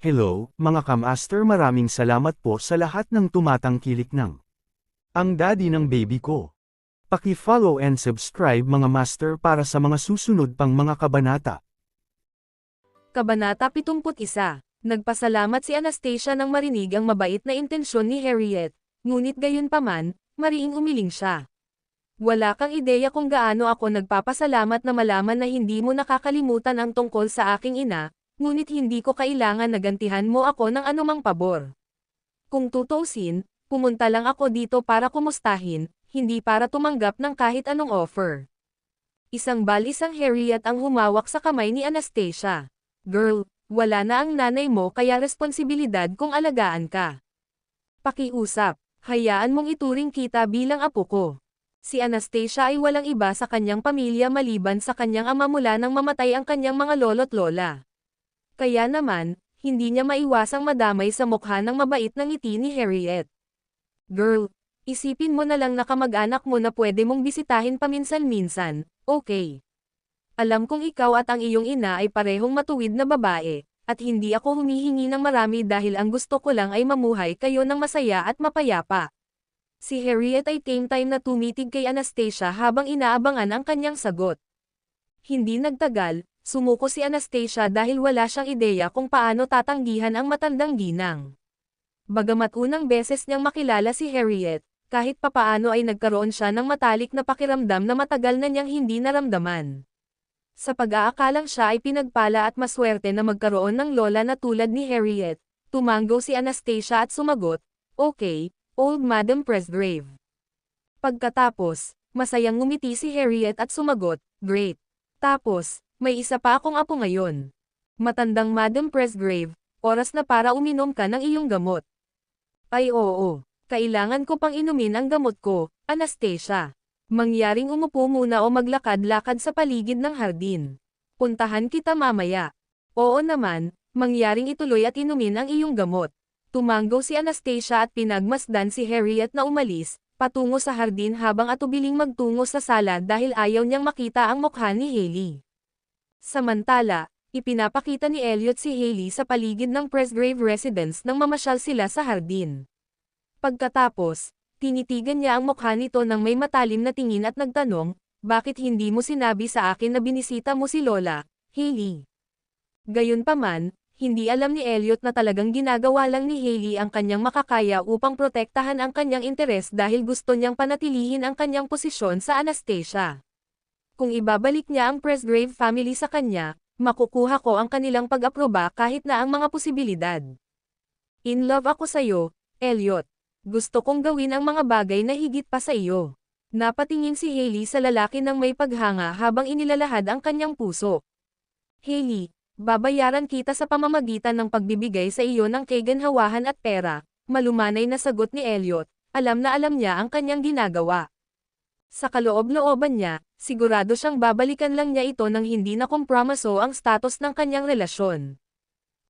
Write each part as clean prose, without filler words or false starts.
Hello, mga kamaster, maraming salamat po sa lahat ng tumatangkilik ng ang daddy ng baby ko. Paki-follow and subscribe mga master para sa mga susunod pang mga kabanata. Kabanata 71. Nagpasalamat si Anastasia nang marinig ang mabait na intensyon ni Harriet, ngunit gayunpaman, mariing umiling siya. Wala kang ideya kung gaano ako nagpapasalamat na malaman na hindi mo nakakalimutan ang tungkol sa aking ina, ngunit hindi ko kailangan na gantihan mo ako ng anumang pabor. Kung tutuusin, pumunta lang ako dito para kumustahin, hindi para tumanggap ng kahit anong offer. Isang balisang Harriet ang humawak sa kamay ni Anastasia. Girl, wala na ang nanay mo kaya responsibilidad kung alagaan ka. Pakiusap, hayaan mong ituring kita bilang apo ko. Si Anastasia ay walang iba sa kanyang pamilya maliban sa kanyang ama mula nang mamatay ang kanyang mga lolo't lola. Kaya naman, hindi niya maiwasang madamay sa mukha ng mabait na ngiti ni Harriet. Girl, isipin mo na lang na kamag-anak mo na pwede mong bisitahin paminsan-minsan, okay? Alam kong ikaw at ang iyong ina ay parehong matuwid na babae, at hindi ako humihingi ng marami dahil ang gusto ko lang ay mamuhay kayo ng masaya at mapayapa. Si Harriet ay time na tumitig kay Anastasia habang inaabangan ang kanyang sagot. Hindi nagtagal, sumuko si Anastasia dahil wala siyang ideya kung paano tatanggihan ang matandang ginang. Bagamat unang beses niyang makilala si Harriet, kahit papaano ay nagkaroon siya ng matalik na pakiramdam na matagal na niyang hindi naramdaman. Sa pag-aakalang siya ay pinagpala at maswerte na magkaroon ng lola na tulad ni Harriet, tumango si Anastasia at sumagot, "Okay, old Madam Presgrave." Pagkatapos, masayang ngumiti si Harriet at sumagot, "Great. Tapos, may isa pa akong apo ngayon. Matandang Madam Presgrave, oras na para uminom ka ng iyong gamot." "Ay oo, kailangan ko pang inumin ang gamot ko, Anastasia. Mangyaring umupo muna o maglakad-lakad sa paligid ng hardin. Puntahan kita mamaya." "Oo naman, mangyaring ituloy at inumin ang iyong gamot." Tumango si Anastasia at pinagmasdan si Harriet na umalis, patungo sa hardin habang atubiling magtungo sa sala dahil ayaw niyang makita ang mukha ni Hailey. Samantala, ipinapakita ni Elliot si Hailey sa paligid ng Presgrave residence nang mamasyal sila sa hardin. Pagkatapos, tinitigan niya ang mukha nito ng may matalim na tingin at nagtanong, "Bakit hindi mo sinabi sa akin na binisita mo si Lola, Hailey?" Gayunpaman, hindi alam ni Elliot na talagang ginagawa lang ni Hailey ang kanyang makakaya upang protektahan ang kanyang interes dahil gusto niyang panatilihin ang kanyang posisyon sa Anastasia. Kung ibabalik niya ang Presgrave family sa kanya, makukuha ko ang kanilang pag-aproba kahit na ang mga posibilidad. "In love ako sa'yo, Elliot. Gusto kong gawin ang mga bagay na higit pa sa iyo." Napatingin si Hailey sa lalaki ng may paghanga habang inilalahad ang kanyang puso. "Hailey, babayaran kita sa pamamagitan ng pagbibigay sa iyo ng kaganhawahan at pera," malumanay na sagot ni Elliot, alam na alam niya ang kanyang ginagawa. Sa kaloob-looban niya, sigurado siyang babalikan lang niya ito nang hindi na kompromiso ang status ng kanyang relasyon.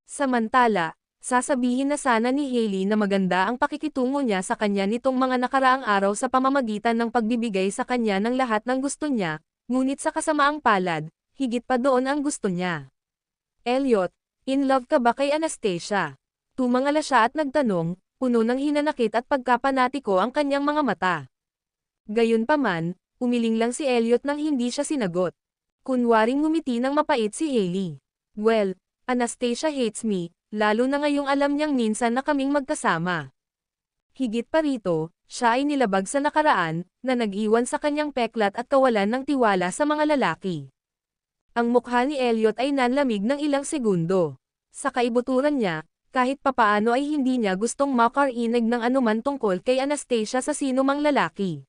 Samantala, sasabihin na sana ni Hailey na maganda ang pakikitungo niya sa kanya nitong mga nakaraang araw sa pamamagitan ng pagbibigay sa kanya ng lahat ng gusto niya, ngunit sa kasamaang palad, higit pa doon ang gusto niya. "Elliot, in love ka ba kay Anastasia?" Tumangala siya at nagtanong, puno ng hinanakit at pagkapanatiko ang kanyang mga mata. Gayunpaman, umiling lang si Elliot nang hindi siya sinagot. Kunwaring ngumiti ng mapait si Hailey. "Well, Anastasia hates me, lalo na ngayong alam niyang minsan na kaming magkasama." Higit pa rito, siya ay nilabag sa nakaraan, na nag-iwan sa kanyang peklat at kawalan ng tiwala sa mga lalaki. Ang mukha ni Elliot ay nanlamig ng ilang segundo. Sa kaibuturan niya, kahit papaano ay hindi niya gustong makarinig ng anuman tungkol kay Anastasia sa sinumang lalaki.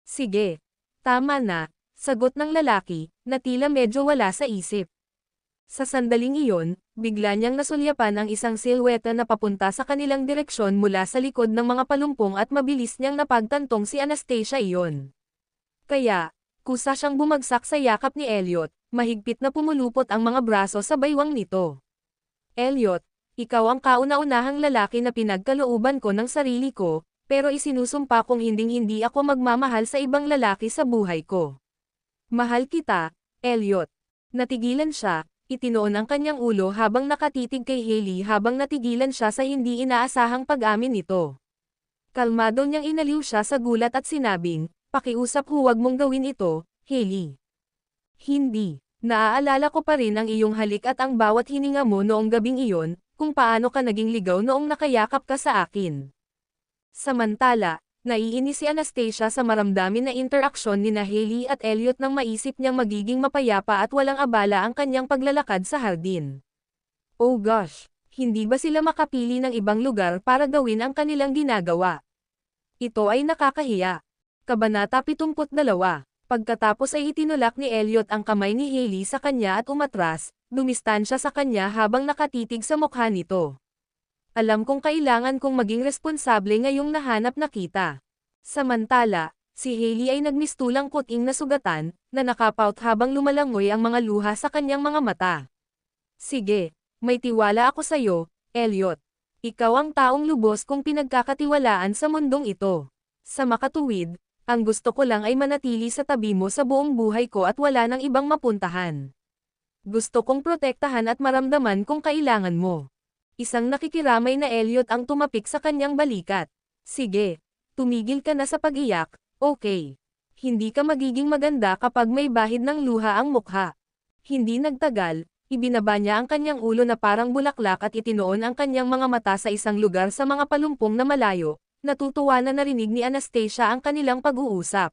"Sige. Tama na," sagot ng lalaki, na tila medyo wala sa isip. Sa sandaling iyon, bigla niyang nasulyapan ang isang silhweta na papunta sa kanilang direksyon mula sa likod ng mga palumpong at mabilis niyang napagtantong si Anastasia iyon. Kaya, kusa siyang bumagsak sa yakap ni Elliot, mahigpit na pumulupot ang mga braso sa baywang nito. "Elliot, ikaw ang kauna-unahang lalaki na pinagkalooban ko ng sarili ko, pero isinusumpa kong hinding-hindi ako magmamahal sa ibang lalaki sa buhay ko. Mahal kita, Elliot." Natigilan siya, Itinoon ang kanyang ulo habang nakatitig kay Hailey habang natigilan siya sa hindi inaasahang pag-amin nito. Kalmado niyang inaliw siya sa gulat at sinabing, "Pakiusap huwag mong gawin ito, Hailey." "Hindi. Naaalala ko pa rin ang iyong halik at ang bawat hininga mo noong gabing iyon, kung paano ka naging ligaw noong nakayakap ka sa akin." Samantala, naiinis si Anastasia sa maramdamin na interaksyon nina Hailey at Elliot nang maisip niyang magiging mapayapa at walang abala ang kanyang paglalakad sa hardin. Oh gosh, hindi ba sila makapili ng ibang lugar para gawin ang kanilang ginagawa? Ito ay nakakahiya. Kabanata 72. Pagkatapos ay itinulak ni Elliot ang kamay ni Hailey sa kanya at umatras, dumistansya sa kanya habang nakatitig sa mukha nito. "Alam kong kailangan kong maging responsable ngayong nahanap na kita." Samantala, si Hailey ay nagmistulang kuting na sugatan, na nakapout habang lumalangoy ang mga luha sa kanyang mga mata. "Sige, may tiwala ako sa'yo, Elliot. Ikaw ang taong lubos kong pinagkakatiwalaan sa mundong ito. Sa makatuwid, ang gusto ko lang ay manatili sa tabi mo sa buong buhay ko at wala nang ibang mapuntahan. Gusto kong protektahan at maramdaman kung kailangan mo." Isang nakikiramay na Elliot ang tumapik sa kanyang balikat. "Sige, tumigil ka na sa pag-iyak, okay? Hindi ka magiging maganda kapag may bahid ng luha ang mukha." Hindi nagtagal, ibinaba niya ang kanyang ulo na parang bulaklak at itinoon ang kanyang mga mata sa isang lugar sa mga palumpong na malayo. Natutuwa na narinig ni Anastasia ang kanilang pag-uusap.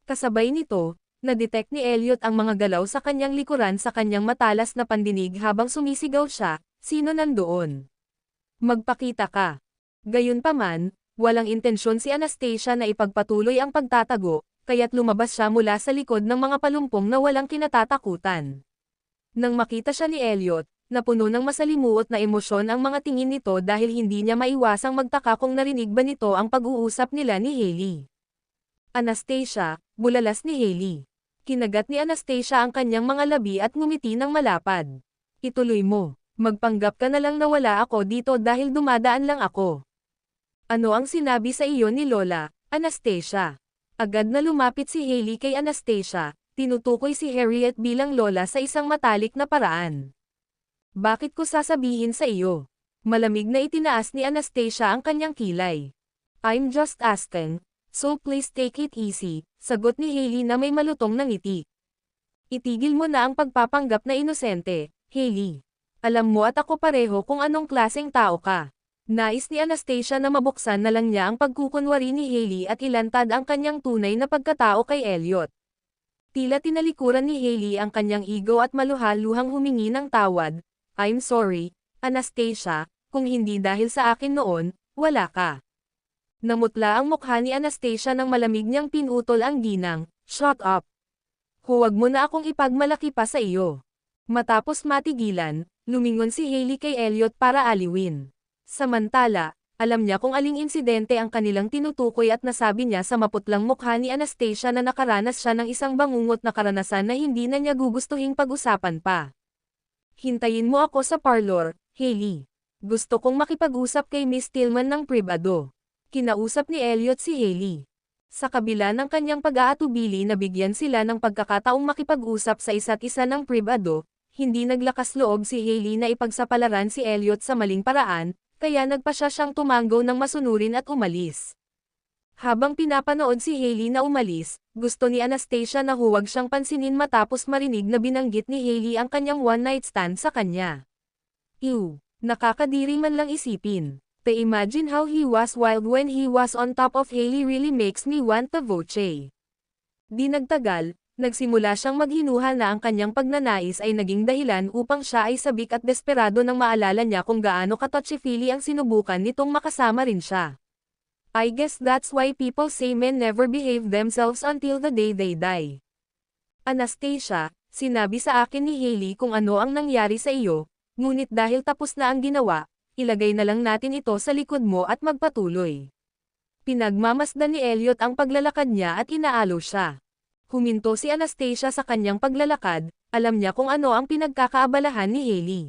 Kasabay nito, na-detect ni Elliot ang mga galaw sa kanyang likuran sa kanyang matalas na pandinig habang sumisigaw siya, "Sino nandoon? Magpakita ka." Gayunpaman, walang intensyon si Anastasia na ipagpatuloy ang pagtatago, kaya't lumabas siya mula sa likod ng mga palumpong na walang kinatatakutan. Nang makita siya ni Elliot, napuno ng masalimuot na emosyon ang mga tingin nito dahil hindi niya maiwasang magtaka kung narinig ba nito ang pag-uusap nila ni Hailey. "Anastasia," bulalas ni Hailey. Kinagat ni Anastasia ang kanyang mga labi at ngumiti ng malapad. "Ituloy mo. Magpanggap ka na lang na wala ako dito dahil dumadaan lang ako." "Ano ang sinabi sa iyo ni Lola, Anastasia?" Agad na lumapit si Hailey kay Anastasia, tinutukoy si Harriet bilang Lola sa isang matalik na paraan. "Bakit ko sasabihin sa iyo?" Malamig na itinaas ni Anastasia ang kanyang kilay. "I'm just asking, so please take it easy," sagot ni Hailey na may malutong na ngiti. "Itigil mo na ang pagpapanggap na inosente, Hailey. Alam mo at ako pareho kung anong klaseng tao ka." Nais ni Anastasia na mabuksan na lang niya ang pagkukunwari ni Hailey at ilantad ang kanyang tunay na pagkatao kay Elliot. Tila tinalikuran ni Hailey ang kanyang ego at maluha-luhang humingi ng tawad. "I'm sorry, Anastasia, kung hindi dahil sa akin noon, wala ka." Namutla ang mukha ni Anastasia nang malamig niyang pinutol ang ginang. "Shut up. Huwag mo na akong ipagmalaki pa sa iyo." Matapos matigilan, lumingon si Hailey kay Elliot para aliwin. Samantala, alam niya kung aling insidente ang kanilang tinutukoy at nasabi niya sa maputlang mukha ni Anastasia na nakaranas siya ng isang bangungot na karanasan na hindi na niya gugustuhing pag-usapan pa. "Hintayin mo ako sa parlor, Hailey. Gusto kong makipag-usap kay Miss Tillman ng pribado." Kinausap ni Elliot si Hailey. Sa kabila ng kanyang pag-aatubili na bigyan sila ng pagkakataong makipag-usap sa isa't isa ng pribado, hindi naglakas loob si Hailey na ipagsapalaran si Elliot sa maling paraan, kaya nagpasya siyang tumanggo ng masunurin at umalis. Habang pinapanood si Hailey na umalis, gusto ni Anastasia na huwag siyang pansinin matapos marinig na binanggit ni Hailey ang kanyang one-night stand sa kanya. Ew, nakakadiri man lang isipin. To imagine how he was wild when he was on top of Hailey really makes me want to voce. Di nagtagal, nagsimula siyang maghinuha na ang kanyang pagnanais ay naging dahilan upang siya ay sabik at desperado nang maalala niya kung gaano ka-touchy-feely ang sinubukan nitong makasama rin siya. "I guess that's why people say men never behave themselves until the day they die." "Anastasia, sinabi sa akin ni Hailey kung ano ang nangyari sa iyo, ngunit dahil tapos na ang ginawa, ilagay na lang natin ito sa likod mo at magpatuloy." Pinagmamasdan ni Elliot ang paglalakad niya at inaalo siya. Huminto si Anastasia sa kanyang paglalakad, alam niya kung ano ang pinagkakaabalahan ni Hailey.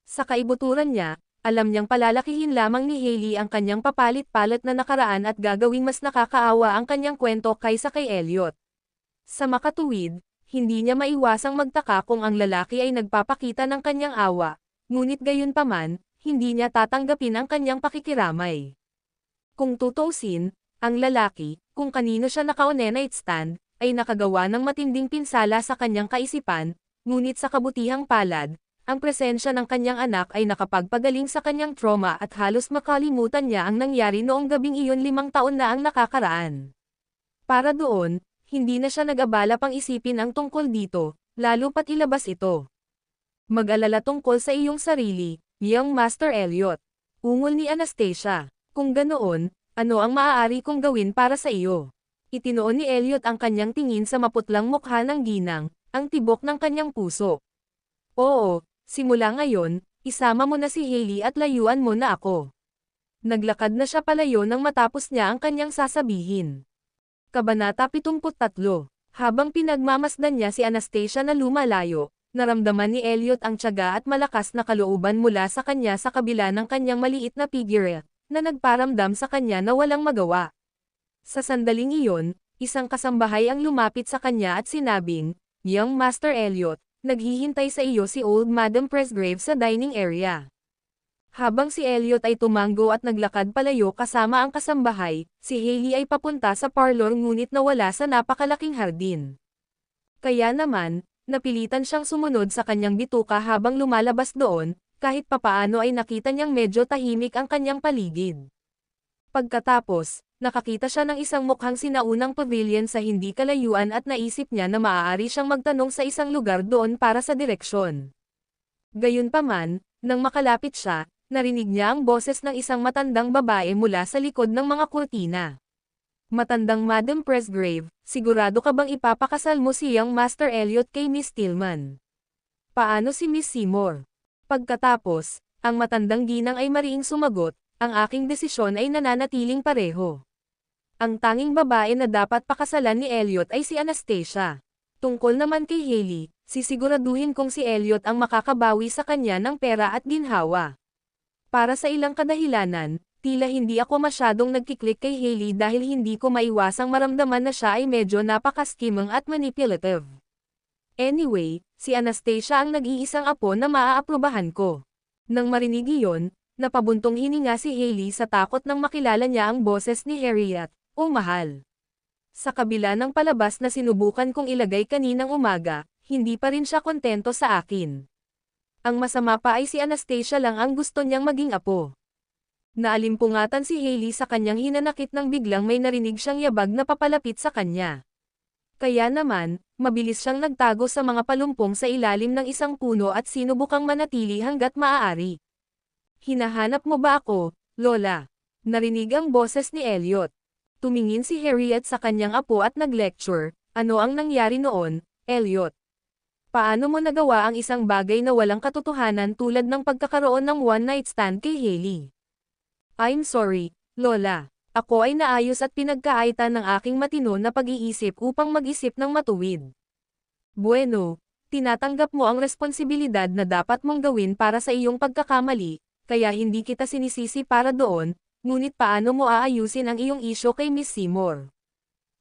Sa kaibuturan niya, alam niyang palalakihin lamang ni Hailey ang kanyang papalit-palit na nakaraan at gagawing mas nakakaawa ang kanyang kwento kaysa kay Elliot. Sa makatuwid, Hindi niya maiwasang magtaka kung ang lalaki ay nagpapakita ng kanyang awa, ngunit gayunpaman, hindi niya tatanggapin ang kanyang pakikiramay. Kung tutuusin, ang lalaki, kung kanino siya naka-one-night stand, ay nakagawa ng matinding pinsala sa kanyang kaisipan, ngunit sa kabutihang palad, ang presensya ng kanyang anak ay nakapagpagaling sa kanyang trauma at halos makalimutan niya ang nangyari noong gabing iyon 5 taon na ang nakakaraan. Para doon, hindi na siya nag-abala pang isipin ang tungkol dito, lalo pat ilabas ito. Mag-alala tungkol sa iyong sarili, young Master Elliot. Ungol ni Anastasia. Kung ganoon, ano ang maaari kong gawin para sa iyo? Itinoon ni Elliot ang kanyang tingin sa maputlang mukha ng ginang, ang tibok ng kanyang puso. Oo, simula ngayon, isama mo na si Hailey at layuan mo na ako. Naglakad na siya palayo nang matapos niya ang kanyang sasabihin. Kabanata 73. Habang pinagmamasdan niya si Anastasia na lumalayo, naramdaman ni Elliot ang tiyaga at malakas na kalooban mula sa kanya sa kabila ng kanyang maliit na figure, na nagparamdam sa kanya na walang magawa. Sa sandaling iyon, isang kasambahay ang lumapit sa kanya at sinabing, "Young Master Elliot, naghihintay sa iyo si Old Madam Presgrave sa dining area." Habang si Elliot ay tumanggo at naglakad palayo kasama ang kasambahay, si Hailey ay papunta sa parlor ngunit nawala sa napakalaking hardin. Kaya naman, napilitan siyang sumunod sa kanyang bituka habang lumalabas doon, kahit papaano ay nakita niyang medyo tahimik ang kanyang paligid. Pagkatapos, nakakita siya ng isang mukhang sinaunang pavilion sa hindi kalayuan at naisip niya na maaari siyang magtanong sa isang lugar doon para sa direksyon. Gayunpaman, nang makalapit siya, narinig niya ang boses ng isang matandang babae mula sa likod ng mga kurtina. "Matandang Madam Presgrave, sigurado ka bang ipapakasal mo si Young Master Elliot kay Miss Tillman? Paano si Miss Seymour?" Pagkatapos, ang matandang ginang ay mariing sumagot, "Ang aking desisyon ay nananatiling pareho. Ang tanging babae na dapat pakasalan ni Elliot ay si Anastasia. Tungkol naman kay Hailey, sisiguraduhin kong si Elliot ang makakabawi sa kanya ng pera at ginhawa." Para sa ilang kadahilanan, tila hindi ako masyadong nagkiklik kay Hailey dahil hindi ko maiwasang maramdaman na siya ay medyo napakaskimang at manipulative. Anyway, si Anastasia ang nag-iisang apo na maaaprubahan ko. Nang marinig iyon, napabuntong hininga si Hailey sa takot nang makilala niya ang boses ni Harriet, "Oh mahal." Sa kabila ng palabas na sinubukan kong ilagay kaninang umaga, hindi pa rin siya kontento sa akin. Ang masama pa ay si Anastasia lang ang gusto niyang maging apo. Naalimpungatan si Hailey sa kanyang hinanakit nang biglang may narinig siyang yabag na papalapit sa kanya. Kaya naman, mabilis siyang nagtago sa mga palumpong sa ilalim ng isang puno at sinubukang manatili hanggat maaari. "Hinahanap mo ba ako, Lola?" Narinig ang boses ni Elliot. Tumingin si Harriet sa kanyang apo at nag-lecture, "Ano ang nangyari noon, Elliot? Paano mo nagawa ang isang bagay na walang katotohanan tulad ng pagkakaroon ng one-night stand kay Hailey?" "I'm sorry, Lola. Ako ay naayos at pinagkaaitan ng aking matino na pag-iisip upang mag-isip ng matuwid." "Bueno, tinatanggap mo ang responsibilidad na dapat mong gawin para sa iyong pagkakamali, kaya hindi kita sinisisi para doon, ngunit paano mo aayusin ang iyong isyo kay Miss Seymour?"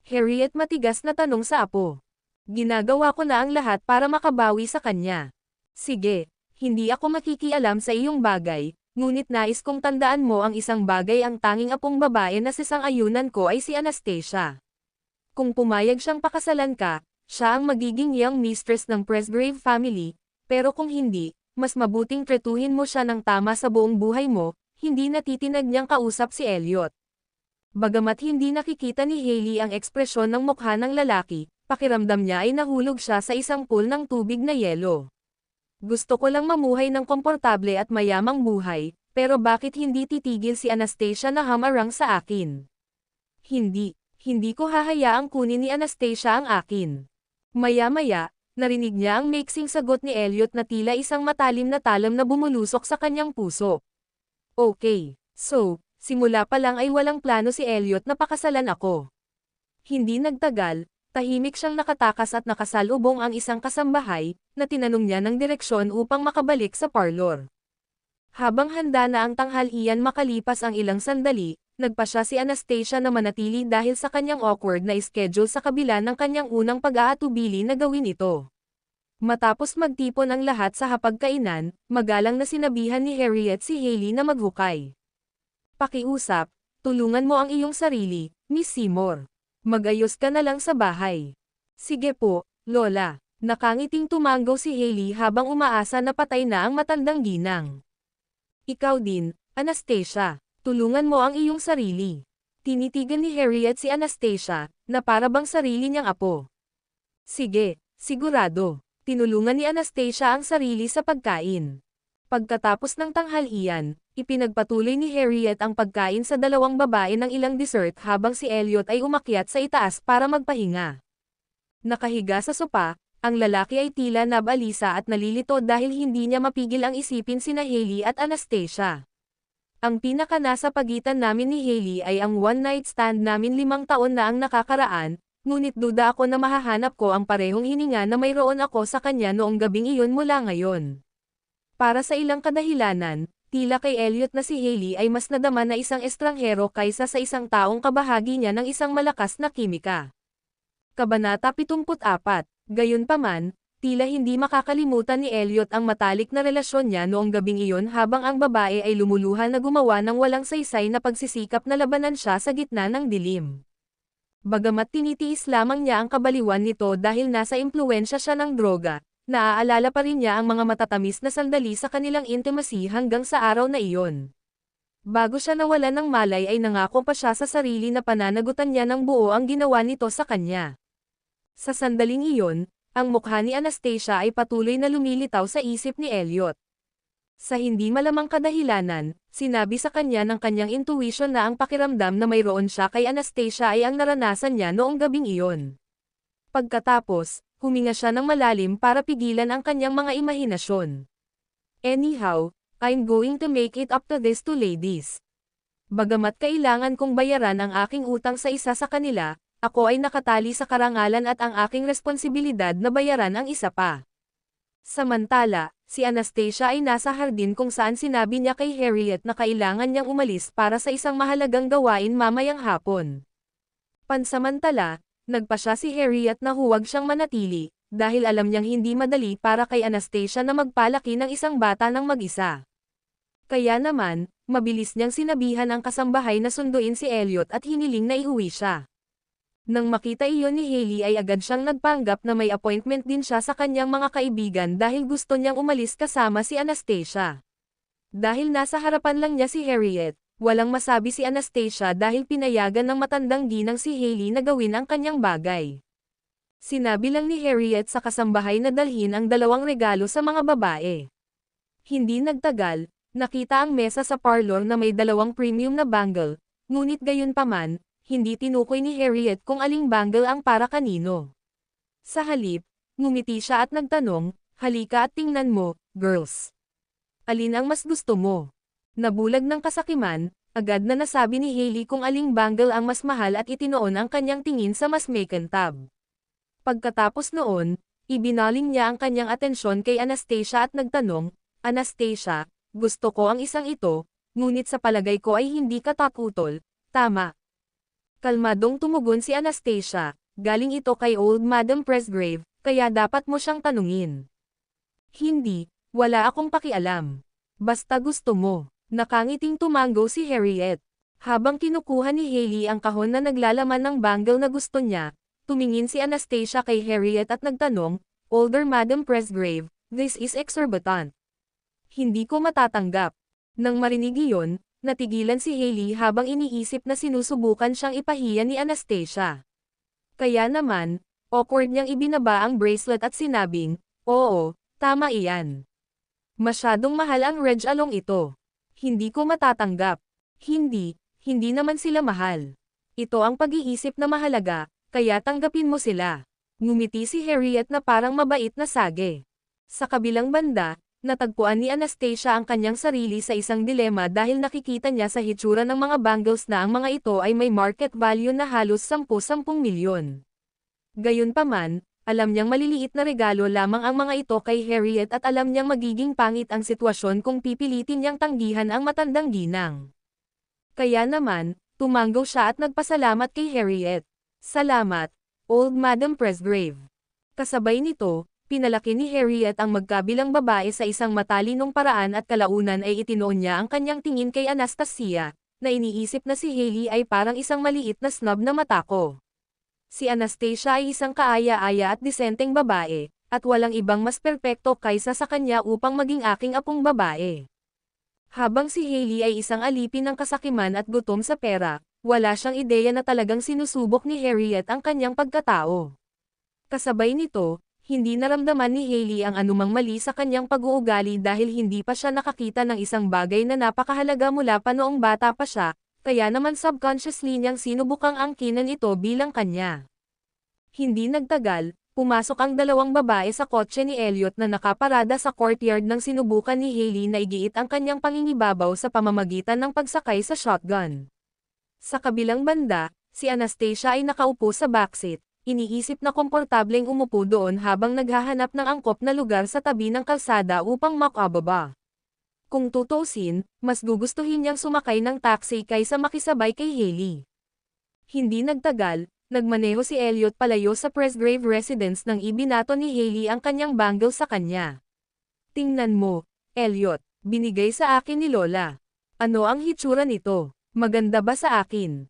Harriet matigas na tanong sa apo. "Ginagawa ko na ang lahat para makabawi sa kanya. Sige, hindi ako makikialam sa iyong bagay, ngunit nais kong tandaan mo ang isang bagay, ang tanging apong babae na sisang-ayunan ko ay si Anastasia. Kung pumayag siyang pakasalan ka, siya ang magiging young mistress ng Presgrave family, pero kung hindi, mas mabuting tretuhin mo siya ng tama sa buong buhay mo." Hindi natitinag niyang kausap si Elliot. Bagamat hindi nakikita ni Hailey ang ekspresyon ng mukha ng lalaki, pakiramdam niya ay nahulog siya sa isang pool ng tubig na yelo. "Gusto ko lang mamuhay ng komportable at mayamang buhay, pero bakit hindi titigil si Anastasia na hamarang sa akin? Hindi ko hahayaang kunin ni Anastasia ang akin." Maya-maya, narinig niya ang maiksing sagot ni Elliot na tila isang matalim na talam na bumulusok sa kanyang puso. "Okay, so, simula pa lang ay walang plano si Elliot na pakasalan ako." Hindi nagtagal, tahimik siyang nakatakas at nakasalubong ang isang kasambahay, na tinanong niya ng direksyon upang makabalik sa parlor. Habang handa na ang tanghalian makalipas ang ilang sandali, nagpasya si Anastasia na manatili dahil sa kanyang awkward na schedule sa kabila ng kanyang unang pag-aatubili na gawin ito. Matapos magtipon ang lahat sa hapagkainan, magalang na sinabihan ni Harriet si Hailey na maghukay. Pakiusap, tulungan mo ang iyong sarili, Miss Seymour. Mag-ayos ka na lang sa bahay. Sige po, Lola. Nakangiting tumanggaw si Hailey habang umaasa na patay na ang matandang ginang. Ikaw din, Anastasia. Tulungan mo ang iyong sarili. Tinitigan ni Harriet si Anastasia, na para bang sarili niyang apo. Sige, sigurado. Tinulungan ni Anastasia ang sarili sa pagkain. Pagkatapos ng tanghalian, ipinagpatuloy ni Harriet ang pagkain sa dalawang babae ng ilang dessert habang si Elliot ay umakyat sa itaas para magpahinga. Nakahiga sa sopa, ang lalaki ay tila nabalisa at nalilito dahil hindi niya mapigil ang isipin sina Hailey at Anastasia. Ang pinaka nasa pagitan namin ni Hailey ay ang one-night stand namin 5 taon na ang nakakaraan, ngunit duda ako na mahahanap ko ang parehong hininga na mayroon ako sa kanya noong gabing iyon mula ngayon. Para sa ilang kadahilanan, tila kay Elliot na si Hailey ay mas nadama na isang estranghero kaysa sa isang taong kabahagi niya ng isang malakas na kimika. Kabanata 74, Gayunpaman, tila hindi makakalimutan ni Elliot ang matalik na relasyon niya noong gabing iyon habang ang babae ay lumuluhan na gumawa ng walang saysay na pagsisikap na labanan siya sa gitna ng dilim. Bagamat tinitiis lamang niya ang kabaliwan nito dahil nasa impluwensya siya ng droga, naaalala pa rin niya ang mga matatamis na sandali sa kanilang intimacy hanggang sa araw na iyon. Bago siya nawalan ng malay ay nangako pa siya sa sarili na pananagutan niya ng buo ang ginawa nito sa kanya. Sa sandaling iyon, ang mukha ni Anastasia ay patuloy na lumilitaw sa isip ni Elliot. Sa hindi malamang kadahilanan, sinabi sa kanya ng kanyang intuition na ang pakiramdam na mayroon siya kay Anastasia ay ang naranasan niya noong gabing iyon. Pagkatapos, huminga siya ng malalim para pigilan ang kanyang mga imahinasyon. Anyhow, I'm going to make it up to these two ladies. Bagamat kailangan kong bayaran ang aking utang sa isa sa kanila, ako ay nakatali sa karangalan at ang aking responsibilidad na bayaran ang isa pa. Samantala, si Anastasia ay nasa hardin kung saan sinabi niya kay Harriet na kailangan niyang umalis para sa isang mahalagang gawain mamayang hapon. Pansamantala, nagpasya si Harriet na huwag siyang manatili, dahil alam niyang hindi madali para kay Anastasia na magpalaki ng isang bata ng mag-isa. Kaya naman, mabilis niyang sinabihan ang kasambahay na sunduin si Elliot at hiniling na iuwi siya. Nang makita iyon ni Hailey ay agad siyang nagpanggap na may appointment din siya sa kanyang mga kaibigan dahil gusto niyang umalis kasama si Anastasia. Dahil nasa harapan lang niya si Harriet, walang masabi si Anastasia dahil pinayagan ng matandang ginang si Hailey na gawin ang kanyang bagay. Sinabi lang ni Harriet sa kasambahay na dalhin ang 2 regalo sa mga babae. Hindi nagtagal, nakita ang mesa sa parlor na may 2 premium na bangle, ngunit gayunpaman, hindi tinukoy ni Harriet kung aling bangle ang para kanino. Sa halip, ngumiti siya at nagtanong, halika at tingnan mo, girls. Alin ang mas gusto mo? Nabulag ng kasakiman, agad na nasabi ni Hailey kung aling bangle ang mas mahal at itinoon ang kanyang tingin sa mas makintab. Pagkatapos noon, ibinaling niya ang kanyang atensyon kay Anastasia at nagtanong, Anastasia, gusto ko ang isang ito, ngunit sa palagay ko ay hindi ka takutol, tama. Kalmadong tumugon si Anastasia, galing ito kay Old Madam Presgrave, kaya dapat mo siyang tanungin. Hindi, wala akong pakialam. Basta gusto mo. Nakangiting tumanggo si Harriet. Habang kinukuha ni Hailey ang kahon na naglalaman ng bangle na gusto niya, tumingin si Anastasia kay Harriet at nagtanong, Older Madam Presgrave, this is exorbitant. Hindi ko matatanggap. Nang marinig iyon, natigilan si Hailey habang iniisip na sinusubukan siyang ipahiya ni Anastasia. Kaya naman, awkward niyang ibinaba ang bracelet at sinabing, oo, tama iyan. Masyadong mahal ang Reg Along ito. Hindi ko matatanggap. Hindi naman sila mahal. Ito ang pag-iisip na mahalaga, kaya tanggapin mo sila. Ngumiti si Harriet na parang mabait na sage. Sa kabilang banda, natagpuan ni Anastasia ang kanyang sarili sa isang dilema dahil nakikita niya sa hitsura ng mga bangles na ang mga ito ay may market value na halos 10 milyon. Gayunpaman, alam niyang maliliit na regalo lamang ang mga ito kay Harriet at alam niyang magiging pangit ang sitwasyon kung pipilitin niyang tanggihan ang matandang ginang. Kaya naman, Tumango siya at nagpasalamat kay Harriet. Salamat, Old Madam Presgrave. Kasabay nito, pinalaki ni Harriet ang magkabilang babae sa isang matalinong paraan at kalaunan ay itinoon niya ang kanyang tingin kay Anastasia, na iniisip na si Hailey ay parang isang maliit na snob na matako. Si Anastasia ay isang kaaya-aya at disenteng babae, at walang ibang mas perpekto kaysa sa kanya upang maging aking apong babae. Habang si Hailey ay isang alipin ng kasakiman at gutom sa pera, wala siyang ideya na talagang sinusubok ni Harriet ang kanyang pagkatao. Kasabay nito, hindi naramdaman ni Hailey ang anumang mali sa kanyang pag-uugali dahil hindi pa siya nakakita ng isang bagay na napakahalaga mula pa noong bata pa siya, kaya naman subconsciously niyang sinubukang angkinan ito bilang kanya. Hindi nagtagal, pumasok ang dalawang babae sa kotse ni Elliot na nakaparada sa courtyard nang sinubukan ni Hailey na igiit ang kanyang pangingibabaw sa pamamagitan ng pagsakay sa shotgun. Sa kabilang banda, si Anastasia ay nakaupo sa backseat. Iniisip na komportableng umupo doon habang naghahanap ng angkop na lugar sa tabi ng kalsada upang makababa. Kung tutuusin, mas gugustuhin niyang sumakay ng taxi kaysa makisabay kay Hailey. Hindi nagtagal, nagmaneho si Elliot palayo sa Presgrave residence nang ibinato ni Hailey ang kanyang bangle sa kanya. Tingnan mo, Elliot, binigay sa akin ni Lola. Ano ang hitsura nito? Maganda ba sa akin?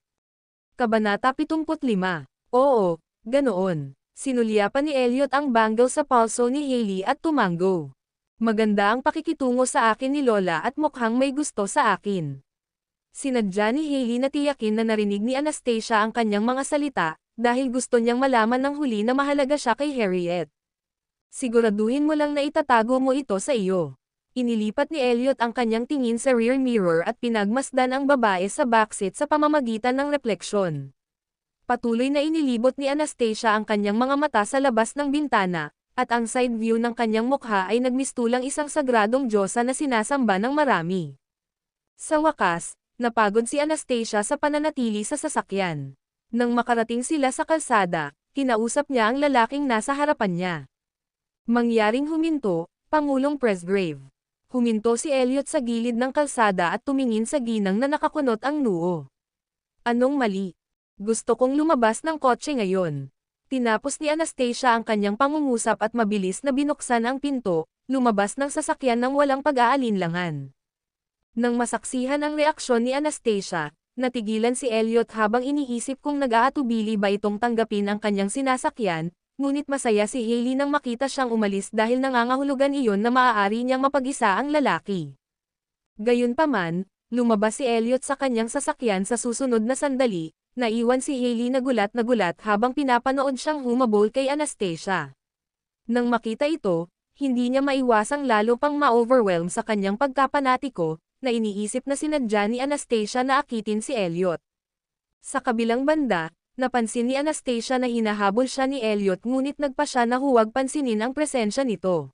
Kabanata 75. Oo. Ganoon. Sinulyapan ni Elliot ang bangle sa palso ni Hailey at tumango. Maganda ang pakikitungo sa akin ni Lola at mukhang may gusto sa akin. Sinadya ni Hailey na tiyakin na narinig ni Anastasia ang kanyang mga salita, dahil gusto niyang malaman ng huli na mahalaga siya kay Harriet. Siguraduhin mo lang na itatago mo ito sa iyo. Inilipat ni Elliot ang kanyang tingin sa rear mirror at pinagmasdan ang babae sa backseat sa pamamagitan ng refleksyon. Patuloy na inilibot ni Anastasia ang kanyang mga mata sa labas ng bintana, at ang side view ng kanyang mukha ay nagmistulang isang sagradong diyosa na sinasamba ng marami. Sa wakas, napagod si Anastasia sa pananatili sa sasakyan. Nang makarating sila sa kalsada, kinausap niya ang lalaking nasa harapan niya. Mangyaring huminto, Pangulong Presgrave. Huminto si Elliot sa gilid ng kalsada at tumingin sa ginang na nakakunot ang noo. Anong mali? Gusto kong lumabas ng kotse ngayon. Tinapos ni Anastasia ang kanyang pangungusap at mabilis na binuksan ang pinto, lumabas ng sasakyan ng walang pag-aalinlangan. Nang masaksihan ang reaksyon ni Anastasia, natigilan si Elliot habang iniisip kung nag-aatubili ba itong tanggapin ang kanyang sinasakyan, ngunit masaya si Hailey nang makita siyang umalis dahil nangangahulugan iyon na maaari niyang mapag-isa ang lalaki. Gayunpaman, lumabas si Elliot sa kanyang sasakyan sa susunod na sandali. Naiwan si Hailey na gulat habang pinapanood siyang humabol kay Anastasia. Nang makita ito, hindi niya maiwasang lalo pang ma-overwhelm sa kanyang pagkapanatiko, na iniisip na sinadya ni Anastasia na akitin si Elliot. Sa kabilang banda, napansin ni Anastasia na hinahabol siya ni Elliot ngunit nagpa siya na huwag pansinin ang presensya nito.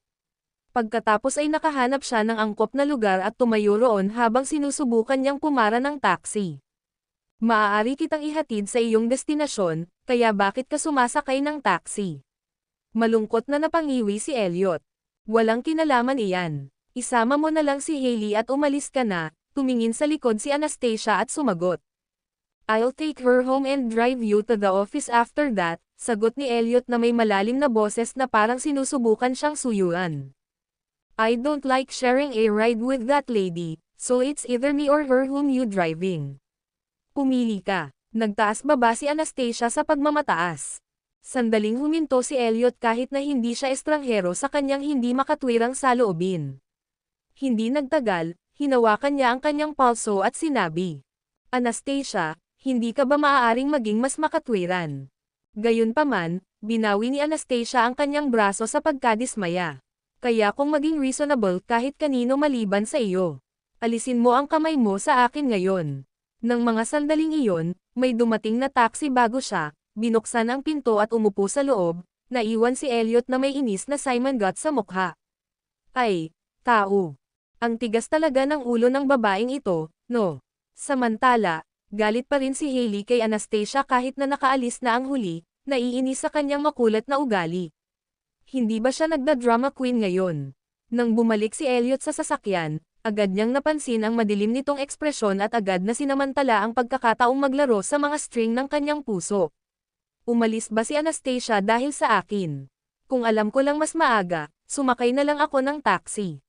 Pagkatapos ay nakahanap siya ng angkop na lugar at tumayo roon habang sinusubukan niyang pumara ng taxi. Maaari kitang ihatid sa iyong destinasyon, kaya bakit ka sumasakay ng taxi? Malungkot na napangiwi si Elliot. Walang kinalaman iyan. Isama mo na lang si Hailey at umalis ka na, tumingin sa likod si Anastasia at sumagot. I'll take her home and drive you to the office after that, sagot ni Elliot na may malalim na boses na parang sinusubukan siyang suyuan. I don't like sharing a ride with that lady, so it's either me or her whom you driving. Pumili ka. Nagtaas baba si Anastasia sa pagmamataas. Sandaling huminto si Elliot kahit na hindi siya estranghero sa kanyang hindi makatwirang saloobin. Hindi nagtagal, hinawakan niya ang kanyang palso at sinabi, Anastasia, hindi ka ba maaaring maging mas makatwiran? Gayunpaman, binawi ni Anastasia ang kanyang braso sa pagkadismaya. Kaya kung maging reasonable kahit kanino maliban sa iyo. Alisin mo ang kamay mo sa akin ngayon. Nang mga sandaling iyon, may dumating na taxi bago siya, binuksan ang pinto at umupo sa loob, naiwan si Elliot na may inis na Simon Gut sa mukha. Ay, tao. Ang tigas talaga ng ulo ng babaeng ito, no? Samantala, galit pa rin si Hailey kay Anastasia kahit na nakaalis na ang huli, naiinis sa kanyang makulat na ugali. Hindi ba siya nagda-drama queen ngayon? Nang bumalik si Elliot sa sasakyan, Agad niyang napansin ang madilim nitong ekspresyon at agad na sinamantala ang pagkakataong maglaro sa mga string ng kanyang puso. Umalis ba si Anastasia dahil sa akin? Kung alam ko lang mas maaga, sumakay na lang ako ng taxi.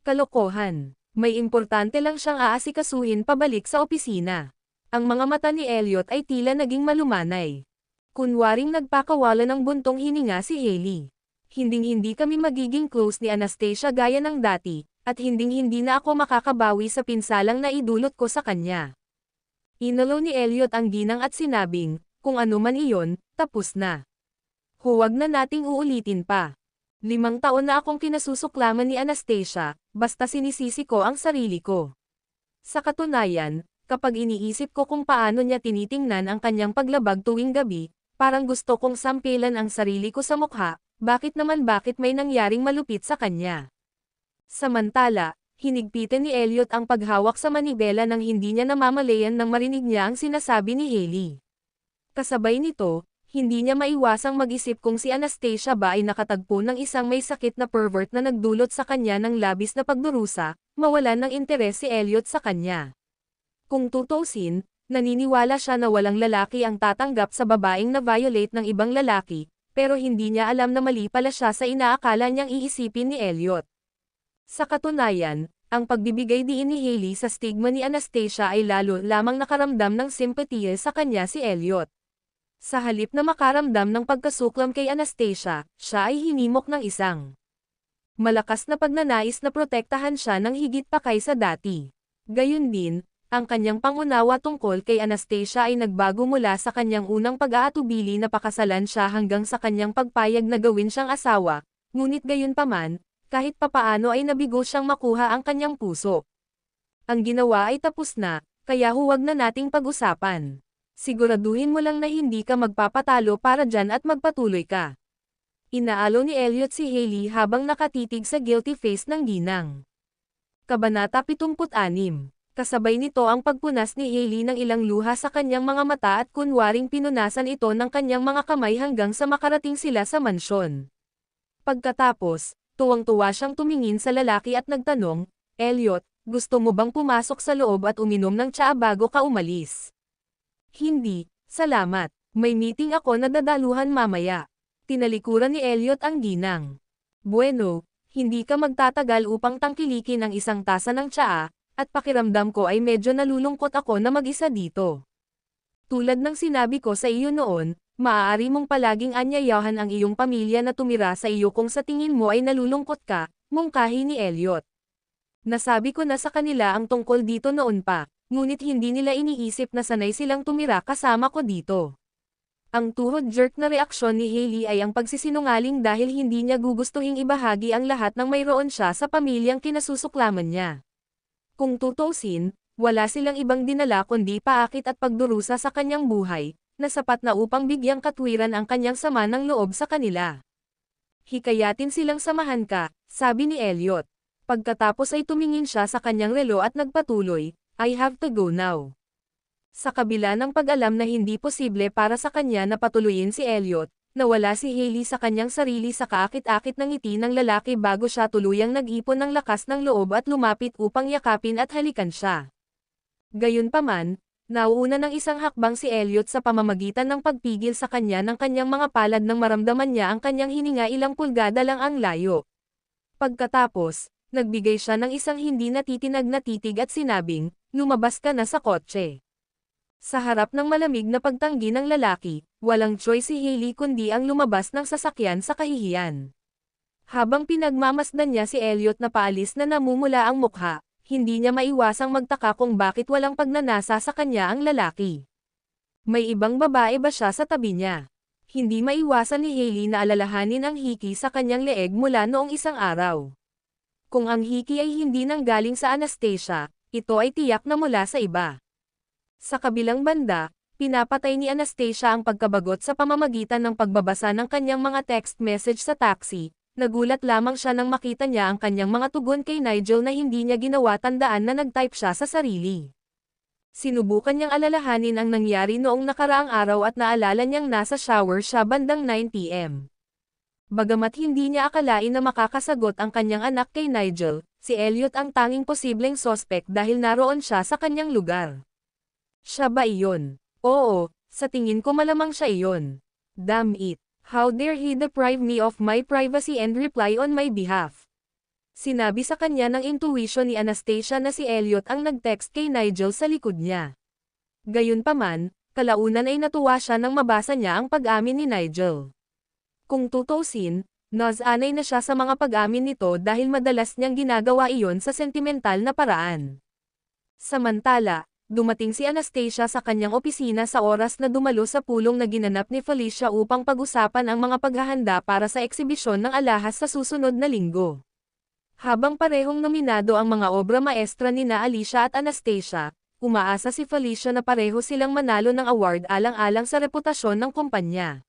Kalokohan. May importante lang siyang aasikasuhin pabalik sa opisina. Ang mga mata ni Elliot ay tila naging malumanay. Kunwaring nagpakawala ng buntong hininga si Hailey. Hinding-hindi kami magiging close ni Anastasia gaya ng dati, at hinding-hindi na ako makakabawi sa pinsalang na idulot ko sa kanya. Inalo ni Elliot ang ginang at sinabing, kung ano man iyon, tapos na. Huwag na nating uulitin pa. 5 taon na akong kinasusuklaman ni Anastasia, basta sinisisi ko ang sarili ko. Sa katunayan, kapag iniisip ko kung paano niya tinitingnan ang kanyang paglabag tuwing gabi, parang gusto kong sampilan ang sarili ko sa mukha, bakit may nangyaring malupit sa kanya. Samantala, hinigpitan ni Elliot ang paghawak sa manibela nang hindi niya namamalayan nang marinig niya ang sinasabi ni Hailey. Kasabay nito, hindi niya maiwasang mag-isip kung si Anastasia ba ay nakatagpo ng isang may sakit na pervert na nagdulot sa kanya ng labis na pagdurusa, mawalan ng interes si Elliot sa kanya. Kung tutuusin, naniniwala siya na walang lalaki ang tatanggap sa babaeng na-violate ng ibang lalaki, pero hindi niya alam na mali pala siya sa inaakala niyang iisipin ni Elliot. Sa katunayan, ang pagbibigay diin ni Hailey sa stigma ni Anastasia ay lalo lamang nakaramdam ng simpatiya sa kanya si Elliot. Sa halip na makaramdam ng pagkasuklam kay Anastasia, siya ay hinimok ng isang malakas na pagnanais na protektahan siya ng higit pa kaysa dati. Gayun din, ang kanyang pangunawa tungkol kay Anastasia ay nagbago mula sa kanyang unang pag-aatubili na pakasalan siya hanggang sa kanyang pagpayag na gawin siyang asawa, ngunit gayunpaman, kahit papaano ay nabigo siyang makuha ang kanyang puso. Ang ginawa ay tapos na, kaya huwag na nating pag-usapan. Siguraduhin mo lang na hindi ka magpapatalo para dyan at magpatuloy ka. Inaalo ni Elliot si Hailey habang nakatitig sa guilty face ng ginang. Kabanata 76. Kasabay nito ang pagpunas ni Hailey ng ilang luha sa kanyang mga mata at kunwaring pinunasan ito ng kanyang mga kamay hanggang sa makarating sila sa mansyon. Pagkatapos, tuwang-tuwa siyang tumingin sa lalaki at nagtanong, Elliot, gusto mo bang pumasok sa loob at uminom ng tsaa bago ka umalis? Hindi, salamat. May meeting ako na dadaluhan mamaya. Tinalikuran ni Elliot ang ginang. Bueno, hindi ka magtatagal upang tangkilikin ang isang tasa ng tsaa, at pakiramdam ko ay medyo nalulungkot ako na mag-isa dito. Tulad ng sinabi ko sa iyo noon, maaari mong palaging anyayahan ang iyong pamilya na tumira sa iyo kung sa tingin mo ay nalulungkot ka, mungkahi ni Elliot. Nasabi ko na sa kanila ang tungkol dito noon pa, ngunit hindi nila iniisip na sanay silang tumira kasama ko dito. Ang tuhod-jerk na reaksyon ni Hailey ay ang pagsisinungaling dahil hindi niya gugustuhing ibahagi ang lahat ng mayroon siya sa pamilyang kinasusuklaman niya. Kung tutuusin, wala silang ibang dinala kundi paakit at pagdurusa sa kanyang buhay, na sapat na upang bigyang katwiran ang kanyang sama ng loob sa kanila. Hikayatin silang samahan ka, sabi ni Elliot. Pagkatapos ay tumingin siya sa kanyang relo at nagpatuloy, I have to go now. Sa kabila ng pag-alam na hindi posible para sa kanya na patuloyin si Elliot, nawala si Hailey sa kanyang sarili sa kaakit-akit ng ngiti ng lalaki bago siya tuluyang nag-ipon ng lakas ng loob at lumapit upang yakapin at halikan siya. Gayunpaman, nauuna ng isang hakbang si Elliot sa pamamagitan ng pagpigil sa kanya ng kanyang mga palad nang maramdaman niya ang kanyang hininga ilang pulgada lang ang layo. Pagkatapos, nagbigay siya ng isang hindi natitinag na titig at sinabing, lumabas ka na sa kotse. Sa harap ng malamig na pagtanggi ng lalaki, walang choice si Hailey kundi ang lumabas ng sasakyan sa kahihiyan. Habang pinagmamasdan niya si Elliot na paalis na namumula ang mukha, hindi niya maiwasang magtaka kung bakit walang pagnanasa sa kanya ang lalaki. May ibang babae ba siya sa tabi niya? Hindi maiwasan ni Hailey na alalahanin ang hiki sa kanyang leeg mula noong isang araw. Kung ang hiki ay hindi nanggaling sa Anastasia, ito ay tiyak na mula sa iba. Sa kabilang banda, pinapatay ni Anastasia ang pagkabagot sa pamamagitan ng pagbabasa ng kanyang mga text message sa taxi. Nagulat lamang siya nang makita niya ang kanyang mga tugon kay Nigel na hindi niya ginawa tandaan na nag-type siya sa sarili. Sinubukan niyang alalahanin ang nangyari noong nakaraang araw at naalala niyang nasa shower siya bandang 9 p.m. Bagamat hindi niya akalain na makakasagot ang kanyang anak kay Nigel, si Elliot ang tanging posibleng sospek dahil naroon siya sa kanyang lugar. Siya ba iyon? Oo, sa tingin ko malamang siya iyon. Damn it. How dare he deprive me of my privacy and reply on my behalf? Sinabi sa kanya ng intuition ni Anastasia na si Elliot ang nag-text kay Nigel sa likod niya. Gayunpaman, kalaunan ay natuwa siya nang mabasa niya ang pag-amin ni Nigel. Kung tutuusin, anay na siya sa mga pag-amin nito dahil madalas niyang ginagawa iyon sa sentimental na paraan. Samantala, dumating si Anastasia sa kanyang opisina sa oras na dumalo sa pulong na ginanap ni Felicia upang pag-usapan ang mga paghahanda para sa eksibisyon ng alahas sa susunod na linggo. Habang parehong nominado ang mga obra maestra ni Alicia at Anastasia, umaasa si Felicia na pareho silang manalo ng award alang-alang sa reputasyon ng kumpanya.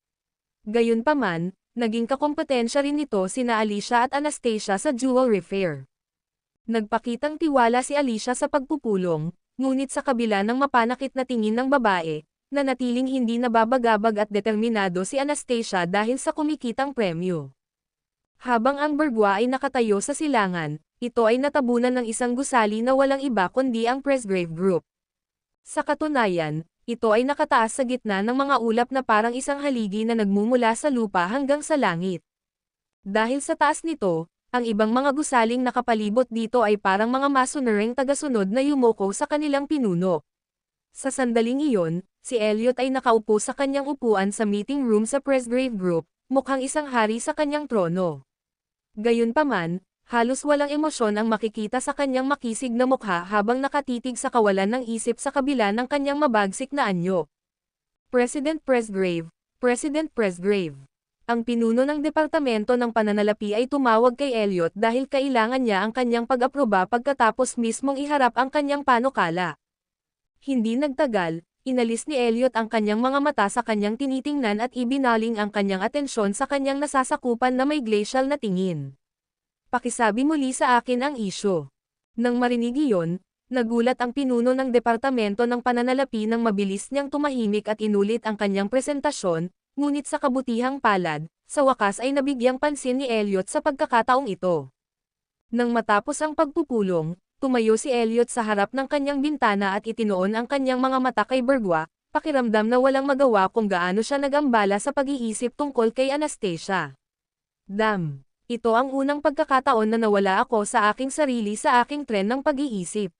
Gayunpaman, naging kakompetensya rin nito sina Alicia at Anastasia sa jewelry fair. Nagpakitang tiwala si Alicia sa pagpupulong, ngunit sa kabila ng mapanakit na tingin ng babae, nanatiling hindi nababagabag at determinado si Anastasia dahil sa kumikitang premyo. Habang ang Bergua ay nakatayo sa silangan, ito ay natabunan ng isang gusali na walang iba kundi ang Presgrave Group. Sa katunayan, ito ay nakataas sa gitna ng mga ulap na parang isang haligi na nagmumula sa lupa hanggang sa langit. Dahil sa taas nito, ang ibang mga gusaling nakapalibot dito ay parang mga masunuring tagasunod na yumoko sa kanilang pinuno. Sa sandaling iyon, si Elliot ay nakaupo sa kanyang upuan sa meeting room sa Presgrave Group, mukhang isang hari sa kanyang trono. Gayunpaman, halos walang emosyon ang makikita sa kanyang makisig na mukha habang nakatitig sa kawalan ng isip sa kabila ng kanyang mabagsik na anyo. President Presgrave, President Presgrave. Ang pinuno ng Departamento ng Pananalapi ay tumawag kay Elliot dahil kailangan niya ang kanyang pag-aproba pagkatapos mismong iharap ang kanyang panukala. Hindi nagtagal, inalis ni Elliot ang kanyang mga mata sa kanyang tinitingnan at ibinaling ang kanyang atensyon sa kanyang nasasakupan na may glacial na tingin. Pakisabi muli sa akin ang isyo. Nang marinig iyon, nagulat ang pinuno ng Departamento ng Pananalapi nang mabilis niyang tumahimik at inulit ang kanyang presentasyon, ngunit sa kabutihang palad, sa wakas ay nabigyang pansin ni Elliot sa pagkakataong ito. Nang matapos ang pagpupulong, tumayo si Elliot sa harap ng kanyang bintana at itinoon ang kanyang mga mata kay Bergua, pakiramdam na walang magawa kung gaano siya nagambala sa pag-iisip tungkol kay Anastasia. Damn! Ito ang unang pagkakataon na nawala ako sa aking sarili sa aking tren ng pag-iisip.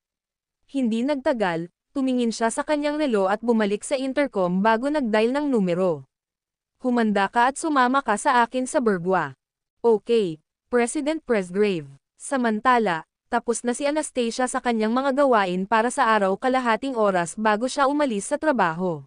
Hindi nagtagal, tumingin siya sa kanyang relo at bumalik sa intercom bago nag-dial ng numero. Humanda ka at sumama ka sa akin sa Bergua. Okay, President Presgrave. Samantala, tapos na si Anastasia sa kanyang mga gawain para sa araw kalahating oras bago siya umalis sa trabaho.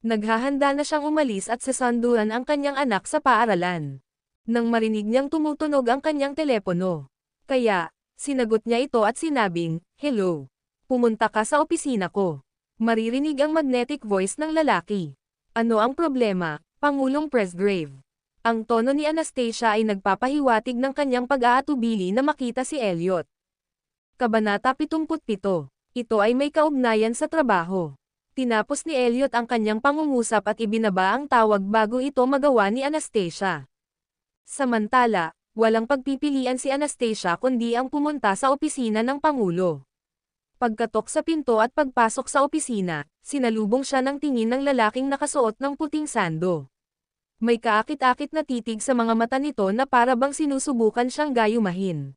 Naghahanda na siyang umalis at sasanduan ang kanyang anak sa paaralan. Nang marinig niyang tumutunog ang kanyang telepono. Kaya, sinagot niya ito at sinabing, "Hello. Pumunta ka sa opisina ko." Maririnig ang magnetic voice ng lalaki. "Ano ang problema, Pangulong Presgrave?" Ang tono ni Anastasia ay nagpapahiwatig ng kanyang pag-aatubili na makita si Elliot. Kabanata 77. Ito ay may kaugnayan sa trabaho. Tinapos ni Elliot ang kanyang pangungusap at ibinaba ang tawag bago ito magawa ni Anastasia. Samantala, walang pagpipilian si Anastasia kundi ang pumunta sa opisina ng Pangulo. Pagkatok sa pinto at pagpasok sa opisina, sinalubong siya ng tingin ng lalaking nakasuot ng puting sando. May kaakit-akit na titig sa mga mata nito na para bang sinusubukan siyang gayumahin.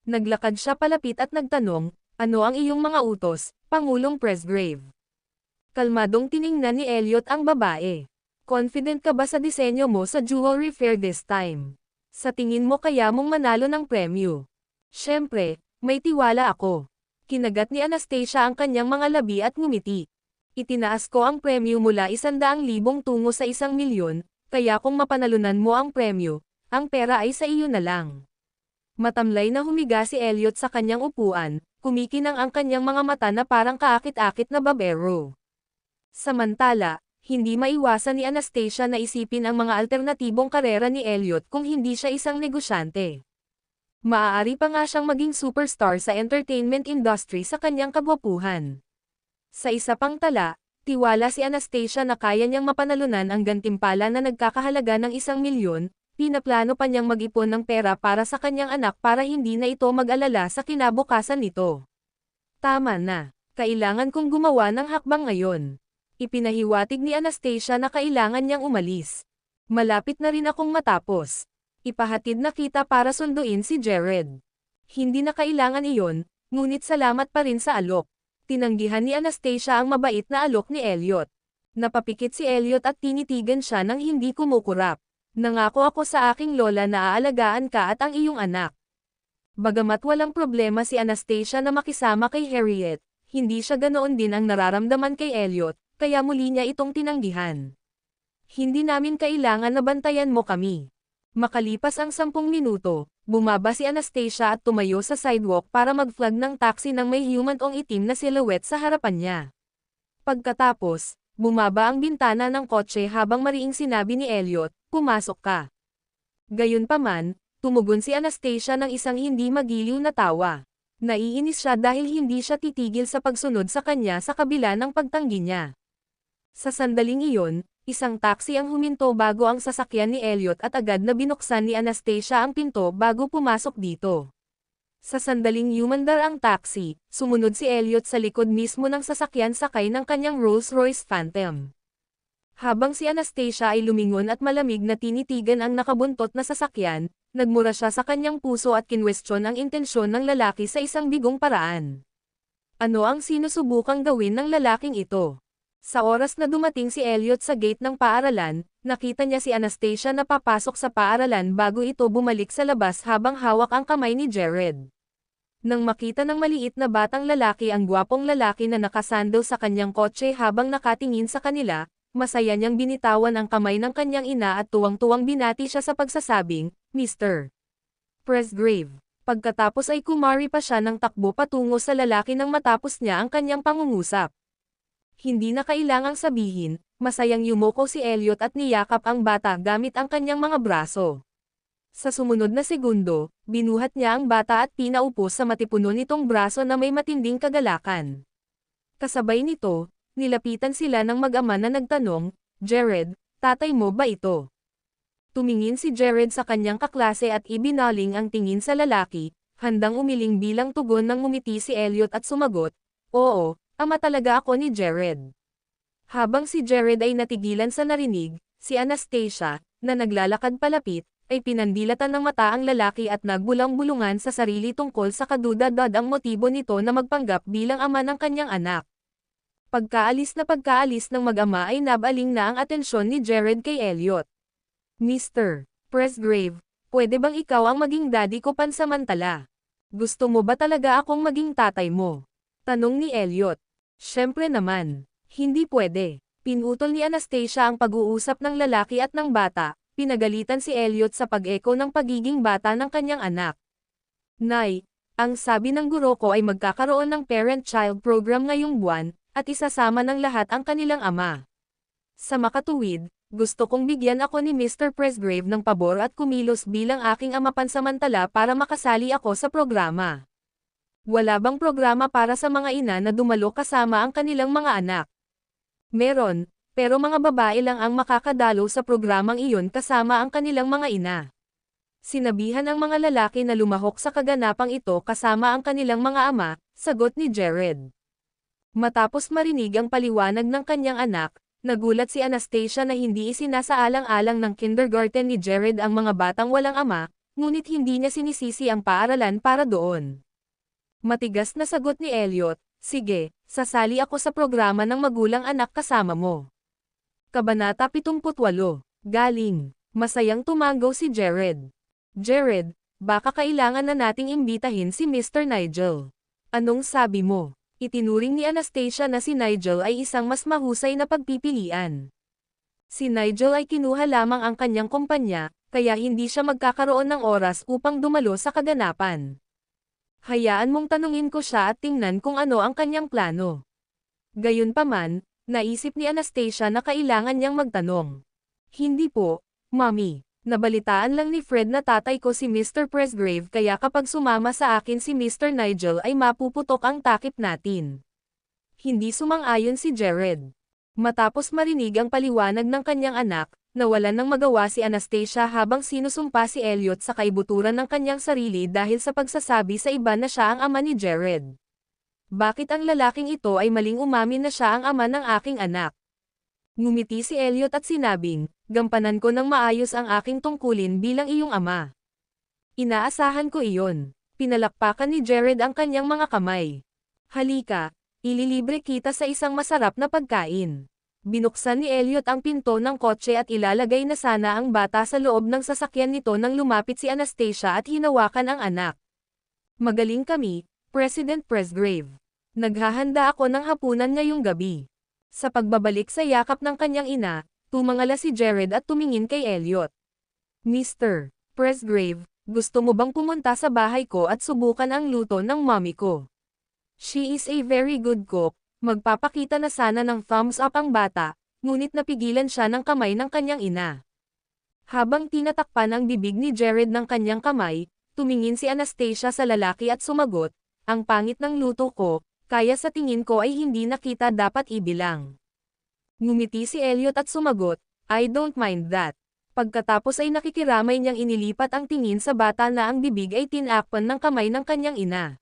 Naglakad siya palapit at nagtanong, "Ano ang iyong mga utos, Pangulong Presgrave?" Kalmadong tiningnan ni Elliot ang babae. "Confident ka ba sa disenyo mo sa jewelry fair this time? Sa tingin mo kaya mong manalo ng premyo?" "Siyempre, may tiwala ako." Kinagat ni Anastasia ang kanyang mga labi at ngumiti. "Itinaas ko ang premyo mula 100,000 tungo sa 1,000,000, kaya kung mapanalunan mo ang premyo, ang pera ay sa iyo na lang." Matamlay na humiga si Elliot sa kanyang upuan, kumikinang ang kanyang mga mata na parang kaakit-akit na babero. Samantala, hindi maiwasan ni Anastasia na isipin ang mga alternatibong karera ni Elliot kung hindi siya isang negosyante. Maaari pa nga siyang maging superstar sa entertainment industry sa kanyang kagwapuhan. Sa isa pang tala, tiwala si Anastasia na kaya niyang mapanalunan ang gantimpala na nagkakahalaga ng 1,000,000, Pinaplano pa niyang mag-ipon ng pera para sa kanyang anak para hindi na ito mag-alala sa kinabukasan nito. Tama na. Kailangan kong gumawa ng hakbang ngayon. Ipinahiwatig ni Anastasia na kailangan niyang umalis. Malapit na rin akong matapos. Ipahatid na kita para sunduin si Jared. Hindi na kailangan iyon, ngunit salamat pa rin sa alok. Tinanggihan ni Anastasia ang mabait na alok ni Elliot. Napapikit si Elliot at tinitigan siya ng hindi kumukurap. Nangako ako sa aking lola na aalagaan ka at ang iyong anak. Bagamat walang problema si Anastasia na makisama kay Harriet, hindi siya ganoon din ang nararamdaman kay Elliot, kaya muli niya itong tinanggihan. Hindi namin kailangan na bantayan mo kami. Makalipas ang 10 minuto, bumaba si Anastasia at tumayo sa sidewalk para mag-flag ng taxi ng may humantong itim na silhouette sa harapan niya. Pagkatapos, bumaba ang bintana ng kotse habang mariing sinabi ni Elliot, "Pumasok ka." Gayunpaman, tumugon si Anastasia ng isang hindi magiliw na tawa. Naiinis siya dahil hindi siya titigil sa pagsunod sa kanya sa kabila ng pagtanggi niya. Sa sandaling iyon, isang taxi ang huminto bago ang sasakyan ni Elliot at agad na binuksan ni Anastasia ang pinto bago pumasok dito. Sa sandaling humandar ang taxi, sumunod si Elliot sa likod mismo ng sasakyan sakay ng kanyang Rolls-Royce Phantom. Habang si Anastasia ay lumingon at malamig na tinitigan ang nakabuntot na sasakyan, nagmura siya sa kanyang puso at kinwestiyon ang intensyon ng lalaki sa isang bigong paraan. Ano ang sinusubukang gawin ng lalaking ito? Sa oras na dumating si Elliot sa gate ng paaralan, nakita niya si Anastasia na papasok sa paaralan bago ito bumalik sa labas habang hawak ang kamay ni Jared. Nang makita ng maliit na batang lalaki ang gwapong lalaki na nakasandal sa kanyang kotse habang nakatingin sa kanila, masaya niyang binitawan ang kamay ng kanyang ina at tuwang-tuwang binati siya sa pagsasabing, "Mr. Presgrave." Pagkatapos ay kumari pa siya ng takbo patungo sa lalaki nang matapos niya ang kanyang pangungusap. Hindi na kailangang sabihin, masayang yumuko si Elliot at niyakap ang bata gamit ang kanyang mga braso. Sa sumunod na segundo, binuhat niya ang bata at pinaupo sa matipuno nitong braso na may matinding kagalakan. Kasabay nito, nilapitan sila ng mag-ama na nagtanong, "Jared, tatay mo ba ito?" Tumingin si Jared sa kanyang kaklase at ibinaling ang tingin sa lalaki, handang umiling bilang tugon nang ngumiti si Elliot at sumagot, "Oo, ama talaga ako ni Jared." Habang si Jared ay natigilan sa narinig, si Anastasia, na naglalakad palapit, ay pinandilatan ng mata ang lalaki at nagbulang-bulungan sa sarili tungkol sa kadudad ang motibo nito na magpanggap bilang ama ng kanyang anak. Pagkaalis ng mag-ama ay nabaling na ang atensyon ni Jared kay Elliot. "Mr. Presgrave, pwede bang ikaw ang maging daddy ko pansamantala? Gusto mo ba talaga akong maging tatay mo?" Tanong ni Elliot. "Syempre naman. Hindi pwede." Pinutol ni Anastasia ang pag-uusap ng lalaki at ng bata, pinagalitan si Elliot sa pag-echo ng pagiging bata ng kanyang anak. "Nay, ang sabi ng guro ko ay magkakaroon ng parent-child program ngayong buwan, at isasama ng lahat ang kanilang ama. Sa makatuwid, gusto kong bigyan ako ni Mr. Presgrave ng pabor at kumilos bilang aking ama pansamantala para makasali ako sa programa. Wala bang programa para sa mga ina na dumalo kasama ang kanilang mga anak?" "Meron, pero mga babae lang ang makakadalo sa programang iyon kasama ang kanilang mga ina." Sinabihan ang mga lalaki na lumahok sa kaganapang ito kasama ang kanilang mga ama, sagot ni Jared. Matapos marinig ang paliwanag ng kanyang anak, nagulat si Anastasia na hindi isinasaalang-alang ng kindergarten ni Jared ang mga batang walang ama, ngunit hindi niya sinisisi ang paaralan para doon. Matigas na sagot ni Elliot, "Sige, sasali ako sa programa ng magulang anak kasama mo." Kabanata 78. Galing. Masayang tumango si Jared. "Jared, baka kailangan na nating imbitahin si Mr. Nigel. Anong sabi mo?" Itinuring ni Anastasia na si Nigel ay isang mas mahusay na pagpipilian. Si Nigel ay kinuha lamang ang kanyang kumpanya, kaya hindi siya magkakaroon ng oras upang dumalo sa kaganapan. "Hayaan mong tanungin ko siya at tingnan kung ano ang kanyang plano." Gayunpaman, naisip ni Anastasia na kailangan niyang magtanong. "Hindi po, Mommy. Nabalitaan lang ni Fred na tatay ko si Mr. Presgrave kaya kapag sumama sa akin si Mr. Nigel ay mapuputok ang takip natin." Hindi sumang-ayon si Jared. Matapos marinig ang paliwanag ng kanyang anak, nawalan ng magawa si Anastasia habang sinusumpa si Elliot sa kaibuturan ng kanyang sarili dahil sa pagsasabi sa iba na siya ang ama ni Jared. Bakit ang lalaking ito ay maling umamin na siya ang ama ng aking anak? Ngumiti si Elliot at sinabing, gampanan ko ng maayos ang aking tungkulin bilang iyong ama. Inaasahan ko iyon. Pinalakpakan ni Jared ang kanyang mga kamay. Halika, ililibre kita sa isang masarap na pagkain. Binuksan ni Elliot ang pinto ng kotse at ilalagay na sana ang bata sa loob ng sasakyan nito nang lumapit si Anastasia at hinawakan ang anak. Magaling kami, President Presgrave. Naghahanda ako ng hapunan ngayong gabi. Sa pagbabalik sa yakap ng kanyang ina, tumangala si Jared at tumingin kay Elliot. Mr. Presgrave, gusto mo bang pumunta sa bahay ko at subukan ang luto ng mommy ko? She is a very good cook. Magpapakita na sana ng thumbs up ang bata, ngunit napigilan siya ng kamay ng kanyang ina. Habang tinatakpan ang bibig ni Jared ng kanyang kamay, tumingin si Anastasia sa lalaki at sumagot, ang pangit ng luto ko, kaya sa tingin ko ay hindi na kita dapat ibilang. Ngumiti si Elliot at sumagot, I don't mind that. Pagkatapos ay nakikiramay niyang inilipat ang tingin sa bata na ang bibig ay tinakpan ng kamay ng kanyang ina.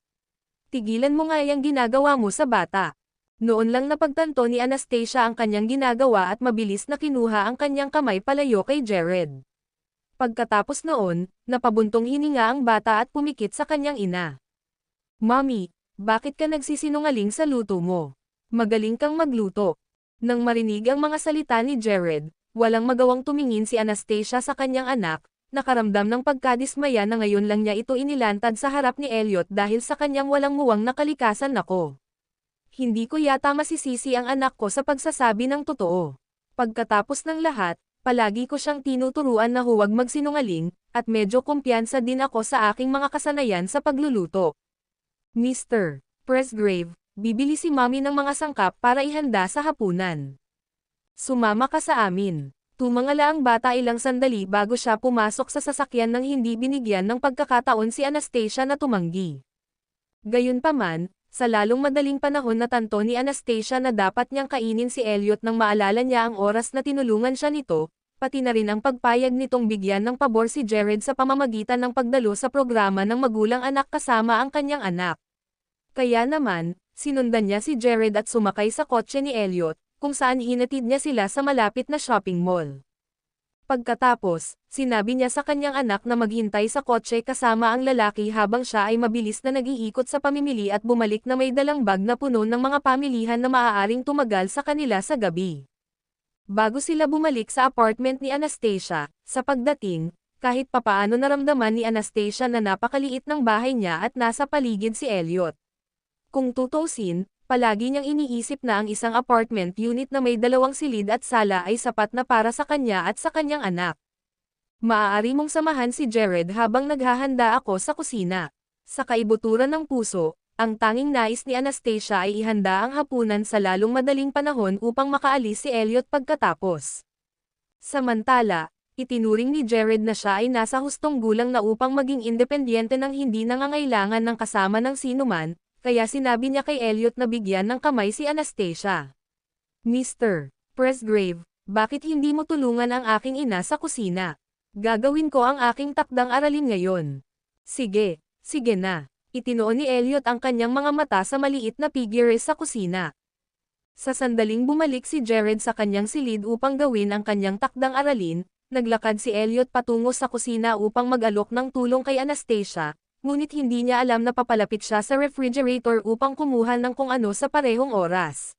Tigilan mo nga yung ginagawa mo sa bata. Noon lang napagtanto ni Anastasia ang kanyang ginagawa at mabilis na kinuha ang kanyang kamay palayo kay Jared. Pagkatapos noon, napabuntong hininga ang bata at pumikit sa kanyang ina. Mommy, bakit ka nagsisinungaling sa luto mo? Magaling kang magluto. Nang marinig ang mga salita ni Jared, walang magawang tumingin si Anastasia sa kanyang anak, nakaramdam ng pagkadismaya na ngayon lang niya ito inilantad sa harap ni Elliot dahil sa kanyang walang muwang na kalikasan. Nako. Hindi ko yata masisisi ang anak ko sa pagsasabi ng totoo. Pagkatapos ng lahat, palagi ko siyang tinuturuan na huwag magsinungaling, at medyo kumpiyansa din ako sa aking mga kasanayan sa pagluluto. Mr. Presgrave, bibili si Mommy ng mga sangkap para ihanda sa hapunan. Sumama ka sa amin. Tumangala ang bata ilang sandali bago siya pumasok sa sasakyan nang hindi binigyan ng pagkakataon si Anastasia na tumanggi. Gayunpaman, sa lalong madaling panahon natanto ni Anastasia na dapat niyang kainin si Elliot nang maalala niya ang oras na tinulungan siya nito, pati na rin ang pagpayag nitong bigyan ng pabor si Jared sa pamamagitan ng pagdalo sa programa ng magulang anak kasama ang kanyang anak. Kaya naman, sinundan niya si Jared at sumakay sa kotse ni Elliot, kung saan hinatid niya sila sa malapit na shopping mall. Pagkatapos, sinabi niya sa kanyang anak na maghintay sa kotse kasama ang lalaki habang siya ay mabilis na nag-iikot sa pamimili at bumalik na may dalang bag na puno ng mga pamilihan na maaaring tumagal sa kanila sa gabi. Bago sila bumalik sa apartment ni Anastasia, sa pagdating, kahit papaano naramdaman ni Anastasia na napakaliit ng bahay niya at nasa paligid si Elliot. Kung tutuusin, palagi niyang iniisip na ang isang apartment unit na may 2 silid at sala ay sapat na para sa kanya at sa kanyang anak. Maaari mong samahan si Jared habang naghahanda ako sa kusina. Sa kaibuturan ng puso, ang tanging nais ni Anastasia ay ihanda ang hapunan sa lalong madaling panahon upang makaalis si Elliot pagkatapos. Samantala, itinuring ni Jared na siya ay nasa hustong gulang na upang maging independyente nang hindi nangangailangan ng kasama ng sinuman, kaya sinabi niya kay Elliot na bigyan ng kamay si Anastasia. Mr. Presgrave, bakit hindi mo tulungan ang aking ina sa kusina? Gagawin ko ang aking takdang aralin ngayon. Sige, sige na. Itinoon ni Elliot ang kanyang mga mata sa maliit na figure sa kusina. Sa sandaling bumalik si Jared sa kanyang silid upang gawin ang kanyang takdang aralin, naglakad si Elliot patungo sa kusina upang mag-alok ng tulong kay Anastasia, ngunit hindi niya alam na papalapit siya sa refrigerator upang kumuha ng kung ano sa parehong oras.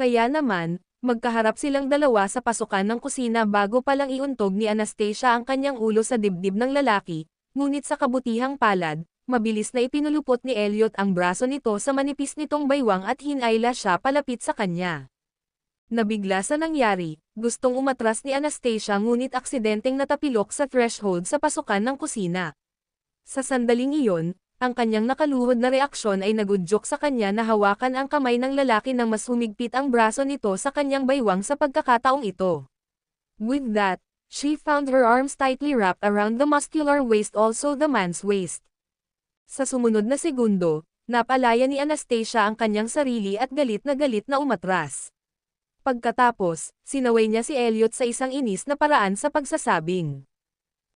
Kaya naman, magkaharap silang dalawa sa pasukan ng kusina bago palang iuntog ni Anastasia ang kanyang ulo sa dibdib ng lalaki, ngunit sa kabutihang palad, mabilis na ipinulupot ni Elliot ang braso nito sa manipis nitong baywang at hinayla siya palapit sa kanya. Nabigla sa nangyari, gustong umatras ni Anastasia ngunit aksidenteng natapilok sa threshold sa pasukan ng kusina. Sa sandaling iyon, ang kanyang nakaluhod na reaksyon ay nagudyok sa kanya na hawakan ang kamay ng lalaki nang mas humigpit ang braso nito sa kanyang baywang sa pagkakataong ito. With that, she found her arms tightly wrapped around the muscular waist, also the man's waist. Sa sumunod na segundo, napalaya ni Anastasia ang kanyang sarili at galit na umatras. Pagkatapos, sinaway niya si Elliot sa isang inis na paraan sa pagsasabing.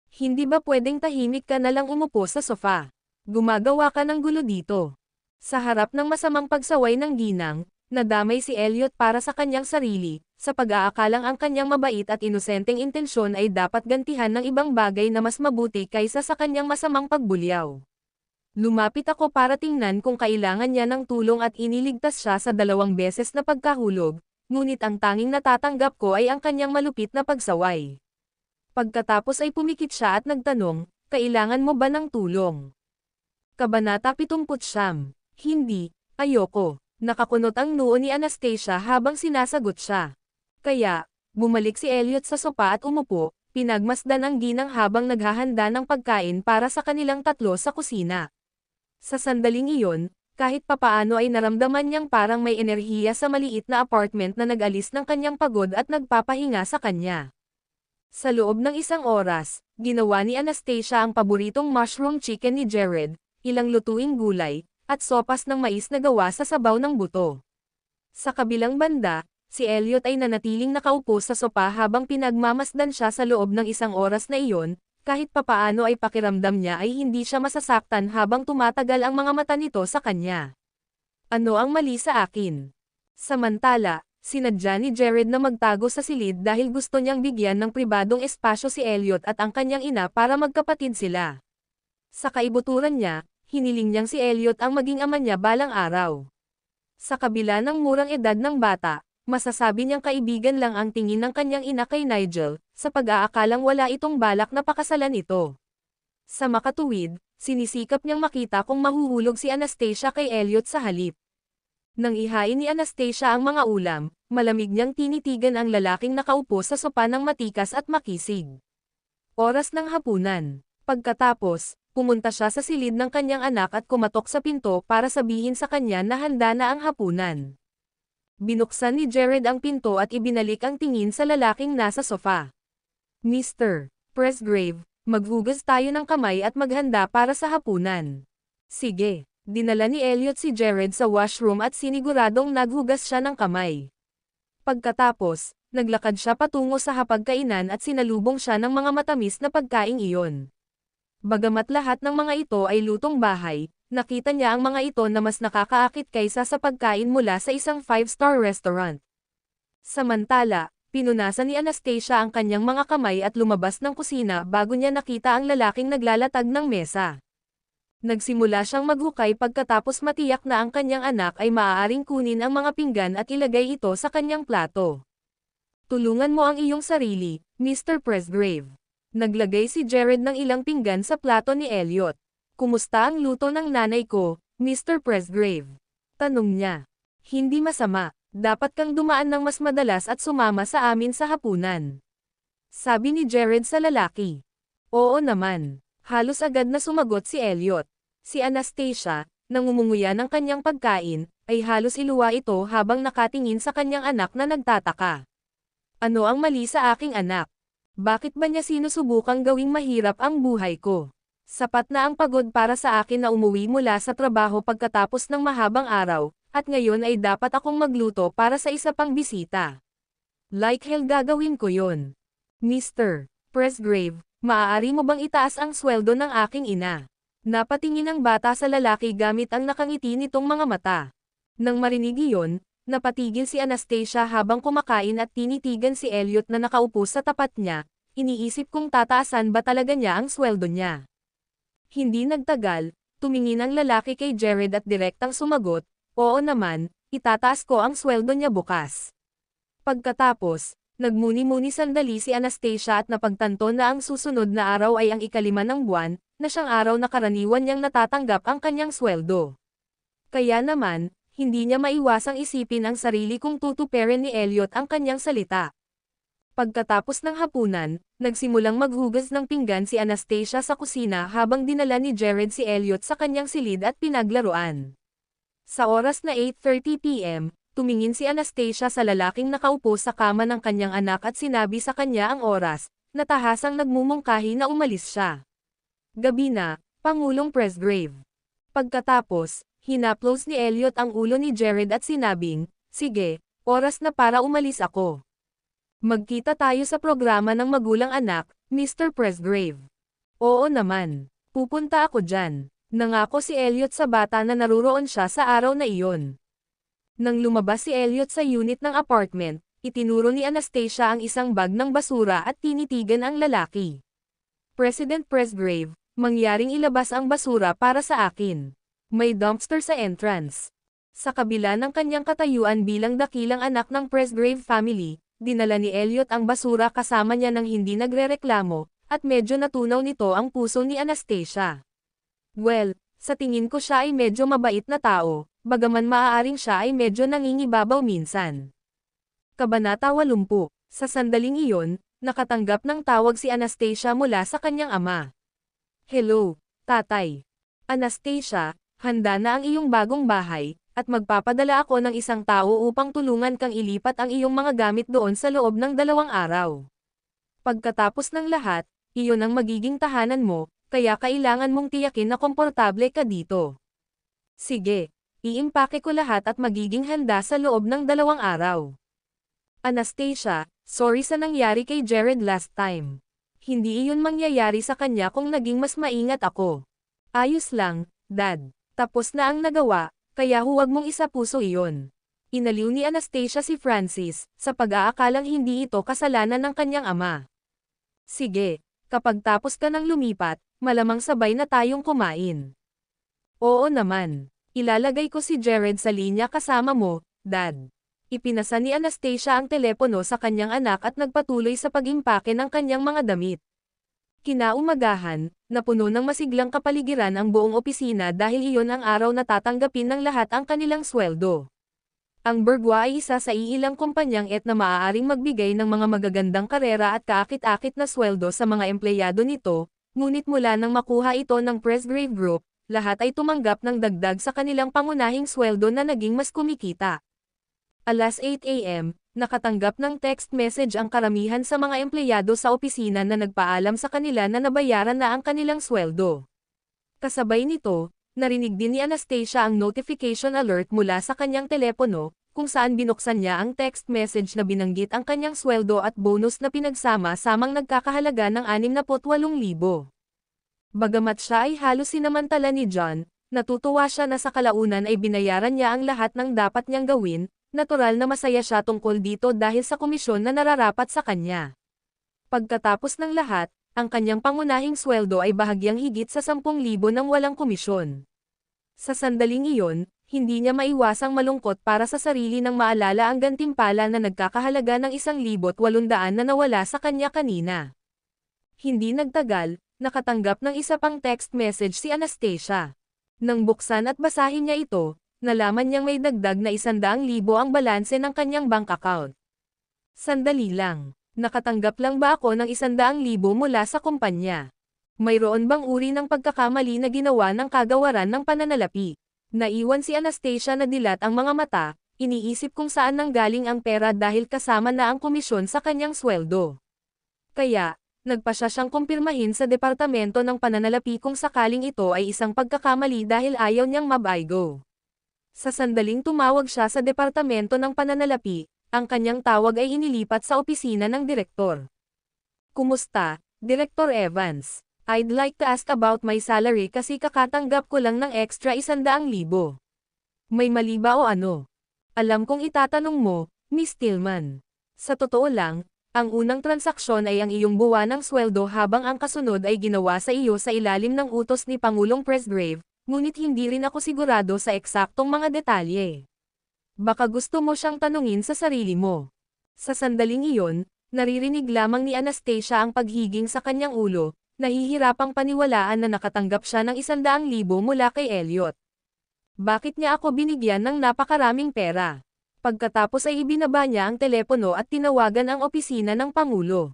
Hindi ba pwedeng tahimik ka na lang umupo sa sofa? Gumagawa ka ng gulo dito. Sa harap ng masamang pagsaway ng ginang, nadamay si Elliot para sa kanyang sarili, sa pag-aakalang ang kanyang mabait at inosenteng intensyon ay dapat gantihan ng ibang bagay na mas mabuti kaysa sa kanyang masamang pagbulyaw. Lumapit ako para tingnan kung kailangan niya ng tulong at iniligtas siya sa 2 beses na pagkahulog, ngunit ang tanging natatanggap ko ay ang kanyang malupit na pagsaway. Pagkatapos ay pumikit siya at nagtanong, kailangan mo ba ng tulong? Kabanata 79. Hindi, ayoko. Nakakunot ang noo ni Anastasia habang sinasagot siya. Kaya, bumalik si Elliot sa sopa at umupo, pinagmasdan ang ginang habang naghahanda ng pagkain para sa kanilang tatlo sa kusina. Sa sandaling iyon, kahit papaano ay naramdaman niyang parang may enerhiya sa maliit na apartment na nag-alis ng kanyang pagod at nagpapahinga sa kanya. Sa loob ng 1 oras, ginawa ni Anastasia ang paboritong mushroom chicken ni Jared, ilang lutuing gulay, at sopas ng mais na gawa sa sabaw ng buto. Sa kabilang banda, si Elliot ay nanatiling nakaupo sa sopa habang pinagmamasdan siya sa loob ng 1 oras na iyon, kahit papaano ay pakiramdam niya ay hindi siya masasaktan habang tumatagal ang mga mata nito sa kanya. Ano ang mali sa akin? Samantala, sinadya ni Jared na magtago sa silid dahil gusto niyang bigyan ng pribadong espasyo si Elliot at ang kanyang ina para magkapatid sila. Sa kaibuturan niya, hiniling niyang si Elliot ang maging ama niya balang araw. Sa kabila ng murang edad ng bata, masasabi niyang kaibigan lang ang tingin ng kanyang ina kay Nigel, sa pag-aakalang wala itong balak na pakasalan ito. Sa makatuwid, sinisikap niyang makita kung mahuhulog si Anastasia kay Elliot sa halip. Nang ihain ni Anastasia ang mga ulam, malamig niyang tinitigan ang lalaking nakaupo sa sopa ng matikas at makisig. Oras ng hapunan. Pagkatapos, pumunta siya sa silid ng kanyang anak at kumatok sa pinto para sabihin sa kanya na handa na ang hapunan. Binuksan ni Jared ang pinto at ibinalik ang tingin sa lalaking nasa sofa. Mr. Presgrave, maghugas tayo ng kamay at maghanda para sa hapunan. Sige. Dinala ni Elliot si Jared sa washroom at siniguradong naghugas siya ng kamay. Pagkatapos, naglakad siya patungo sa hapagkainan at sinalubong siya ng mga matamis na pagkaing iyon. Bagamat lahat ng mga ito ay lutong bahay, nakita niya ang mga ito na mas nakakaakit kaysa sa pagkain mula sa isang 5-star restaurant. Samantala, pinunasan ni Anastasia ang kanyang mga kamay at lumabas ng kusina bago niya nakita ang lalaking naglalatag ng mesa. Nagsimula siyang maghukay pagkatapos matiyak na ang kanyang anak ay maaaring kunin ang mga pinggan at ilagay ito sa kanyang plato. Tulungan mo ang iyong sarili, Mr. Presgrave. Naglagay si Jared ng ilang pinggan sa plato ni Elliot. Kumusta ang luto ng nanay ko, Mr. Presgrave? Tanong niya. Hindi masama, dapat kang dumaan ng mas madalas at sumama sa amin sa hapunan. Sabi ni Jared sa lalaki. Oo naman. Halos agad na sumagot si Elliot. Si Anastasia, nangumunguya ng kanyang pagkain, ay halos iluwa ito habang nakatingin sa kanyang anak na nagtataka. Ano ang mali sa aking anak? Bakit ba niya sinusubukang gawing mahirap ang buhay ko? Sapat na ang pagod para sa akin na umuwi mula sa trabaho pagkatapos ng mahabang araw, at ngayon ay dapat akong magluto para sa isa pang bisita. Like hell gagawin ko yon. Mr. Presgrave, maaari mo bang itaas ang sweldo ng aking ina? Napatingin ang bata sa lalaki gamit ang nakangiti nitong mga mata. Nang marinig iyon, napatigil si Anastasia habang kumakain at tinitigan si Elliot na nakaupo sa tapat niya, iniisip kung tataasan ba talaga niya ang sweldo niya. Hindi nagtagal, tumingin ang lalaki kay Jared at direktang sumagot, oo naman, itataas ko ang sweldo niya bukas. Pagkatapos, nagmuni-muni sandali si Anastasia at napagtanto na ang susunod na araw ay ang 5 ng buwan, na siyang araw na karaniwan niyang natatanggap ang kanyang sweldo. Kaya naman, hindi niya maiwasang isipin ang sarili kung tutuperin ni Elliot ang kanyang salita. Pagkatapos ng hapunan, nagsimulang maghugas ng pinggan si Anastasia sa kusina habang dinala ni Jared si Elliot sa kanyang silid at pinaglaruan. Sa oras na 8:30 p.m., tumingin si Anastasia sa lalaking nakaupo sa kama ng kanyang anak at sinabi sa kanya ang oras, na tahasang nagmumungkahi na umalis siya. Gabi na, Pangulong Presgrave. Pagkatapos, hinaplos ni Elliot ang ulo ni Jared at sinabing, sige, Oras na para umalis ako. Magkita tayo sa programa ng magulang anak, Mr. Presgrave. Oo naman. Pupunta ako dyan. Nangako si Elliot sa bata na naruroon siya sa araw na iyon. Nang lumabas si Elliot sa unit ng apartment, itinuro ni Anastasia ang isang bag ng basura at tinitigan ang lalaki. President Presgrave, mangyaring ilabas ang basura para sa akin. May dumpster sa entrance. Sa kabila ng kanyang katayuan bilang dakilang anak ng Presgrave family, dinala ni Elliot ang basura kasama niya nang hindi nagrereklamo, at medyo natunaw nito ang puso ni Anastasia. Well, sa tingin ko siya ay medyo mabait na tao, bagaman maaaring siya ay medyo nangingibabaw minsan. Kabanata 80. Sa sandaling iyon, nakatanggap ng tawag si Anastasia mula sa kanyang ama. Hello, tatay. Anastasia, handa na ang iyong bagong bahay, at magpapadala ako ng isang tao upang tulungan kang ilipat ang iyong mga gamit doon sa loob ng 2 araw. Pagkatapos ng lahat, iyon ang magiging tahanan mo, kaya kailangan mong tiyakin na komportable ka dito. Sige, iimpake ko lahat at magiging handa sa loob ng 2 araw. Anastasia, sorry sa nangyari kay Jared last time. Hindi iyon mangyayari sa kanya kung naging mas maingat ako. Ayos lang, Dad. Tapos na ang nagawa, kaya huwag mong isapuso iyon. Inaliw ni Anastasia si Francis, sa pag-aakalang hindi ito kasalanan ng kanyang ama. Sige, kapag tapos ka ng lumipat, malamang sabay na tayong kumain. Oo naman. Ilalagay ko si Jared sa linya kasama mo, Dad. Ipinasa ni Anastasia ang telepono sa kanyang anak at nagpatuloy sa pag-impake ng kanyang mga damit. Kinaumagahan, napuno ng masiglang kapaligiran ang buong opisina dahil iyon ang araw na tatanggapin ng lahat ang kanilang sweldo. Ang Bergwa ay isa sa iilang kumpanyang na maaaring magbigay ng mga magagandang karera at kaakit-akit na sweldo sa mga empleyado nito, ngunit mula nang makuha ito ng Presgrave Group, lahat ay tumanggap ng dagdag sa kanilang pangunahing sweldo na naging mas kumikita. Alas 8 AM, nakatanggap ng text message ang karamihan sa mga empleyado sa opisina na nagpaalam sa kanila na nabayaran na ang kanilang sweldo. Kasabay nito, narinig din ni Anastasia ang notification alert mula sa kanyang telepono, kung saan binuksan niya ang text message na binanggit ang kanyang sweldo at bonus na pinagsama-samang nagkakahalaga ng 68,000. Bagamat siya ay halos sinamantala ni John, natutuwa siya na sa kalaunan ay binayaran niya ang lahat ng dapat niyang gawin. Natural na masaya siya tungkol dito dahil sa komisyon na nararapat sa kanya. Pagkatapos ng lahat, ang kanyang pangunahing sweldo ay bahagyang higit sa 10,000 nang walang komisyon. Sa sandaling iyon, hindi niya maiwasang malungkot para sa sarili nang maalala ang gantimpala na nagkakahalaga ng 1,800 na nawala sa kanya kanina. Hindi nagtagal, nakatanggap ng isa pang text message si Anastasia. Nang buksan at basahin niya ito, nalaman niyang may dagdag na 100,000 ang balanse ng kanyang bank account. Sandali lang, nakatanggap lang ba ako ng 100,000 mula sa kumpanya? Mayroon bang uri ng pagkakamali na ginawa ng kagawaran ng pananalapi? Naiwan si Anastasia na dilat ang mga mata, iniisip kung saan nanggaling ang pera dahil kasama na ang komisyon sa kanyang sweldo. Kaya, nagpasya siyang kumpirmahin sa departamento ng pananalapi kung sakaling ito ay isang pagkakamali dahil ayaw niyang mabaygo. Sa sandaling tumawag siya sa departamento ng pananalapi, ang kanyang tawag ay inilipat sa opisina ng direktor. Kumusta, Director Evans? I'd like to ask about my salary kasi kakatanggap ko lang ng extra 100,000. May mali ba o ano? Alam kong itatanong mo, Miss Tillman. Sa totoo lang, ang unang transaksyon ay ang iyong buwanang sweldo habang ang kasunod ay ginawa sa iyo sa ilalim ng utos ni Pangulong Presgrave. Ngunit hindi rin ako sigurado sa eksaktong mga detalye. Baka gusto mo siyang tanungin sa sarili mo. Sa sandaling iyon, naririnig lamang ni Anastasia ang paghiging sa kanyang ulo, nahihirapang paniwalaan na nakatanggap siya ng 100,000 mula kay Elliot. Bakit niya ako binigyan ng napakaraming pera? Pagkatapos ay ibinaba niya ang telepono at tinawagan ang opisina ng Pangulo.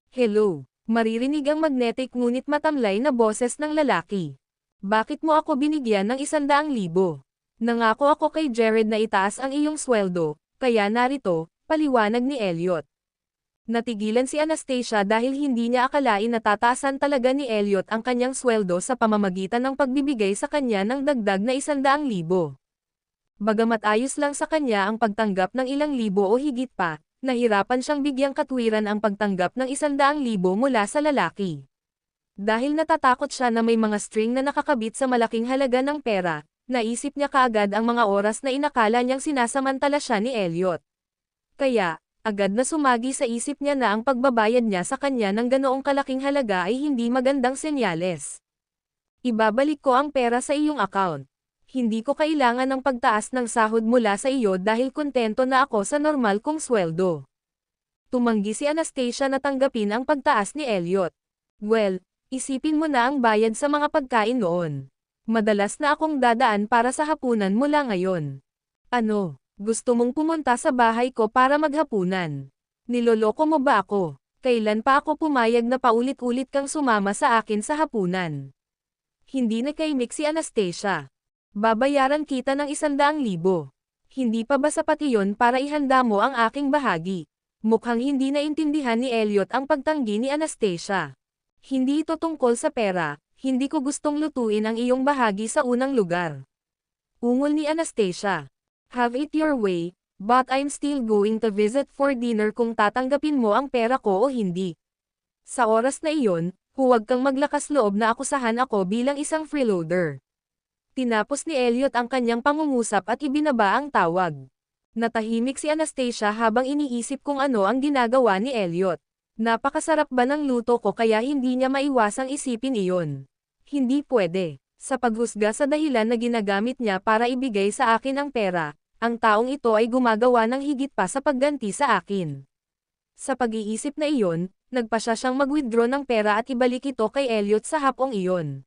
Hello, maririnig ang magnetic ngunit matamlay na boses ng lalaki. Bakit mo ako binigyan ng 100,000? Nangako ako kay Jared na itaas ang iyong sweldo, kaya narito, paliwanag ni Elliot. Natigilan si Anastasia dahil hindi niya akalain na tataasan talaga ni Elliot ang kanyang sweldo sa pamamagitan ng pagbibigay sa kanya ng dagdag na 100,000. Bagamat ayos lang sa kanya ang pagtanggap ng ilang libo o higit pa, nahirapan siyang bigyang katwiran ang pagtanggap ng 100,000 mula sa lalaki. Dahil natatakot siya na may mga string na nakakabit sa malaking halaga ng pera, naisip niya kaagad ang mga oras na inakala niyang sinasamantala siya ni Elliot. Kaya, agad na sumagi sa isip niya na ang pagbabayad niya sa kanya ng ganoong kalaking halaga ay hindi magandang senyales. Ibabalik ko ang pera sa iyong account. Hindi ko kailangan ng pagtaas ng sahod mula sa iyo dahil kontento na ako sa normal kong sweldo. Tumanggi si Anastasia na tanggapin ang pagtaas ni Elliot. Well, isipin mo na ang bayad sa mga pagkain noon. Madalas na akong dadaan para sa hapunan mula ngayon. Ano, gusto mong pumunta sa bahay ko para maghapunan? Niloloko mo ba ako? Kailan pa ako pumayag na paulit-ulit kang sumama sa akin sa hapunan? Hindi nakaimik si Anastasia. Babayaran kita ng 100,000. Hindi pa ba sapat iyon para ihanda mo ang aking bahagi? Mukhang hindi naintindihan ni Elliot ang pagtanggi ni Anastasia. Hindi ito tungkol sa pera, hindi ko gustong lutuin ang iyong bahagi sa unang lugar. Ungol ni Anastasia. Have it your way, but I'm still going to visit for dinner kung tatanggapin mo ang pera ko o hindi. Sa oras na iyon, huwag kang maglakas loob na akusahan ako bilang isang freeloader. Tinapos ni Elliot ang kanyang pangungusap at ibinaba ang tawag. Natahimik si Anastasia habang iniisip kung ano ang ginagawa ni Elliot. Napakasarap ba ng luto ko kaya hindi niya maiwasang isipin iyon? Hindi pwede. Sa paghusga sa dahilan na ginagamit niya para ibigay sa akin ang pera, ang taong ito ay gumagawa ng higit pa sa pagganti sa akin. Sa pag-iisip na iyon, nagpasya siyang mag-withdraw ng pera at ibalik ito kay Elliot sa hapong iyon.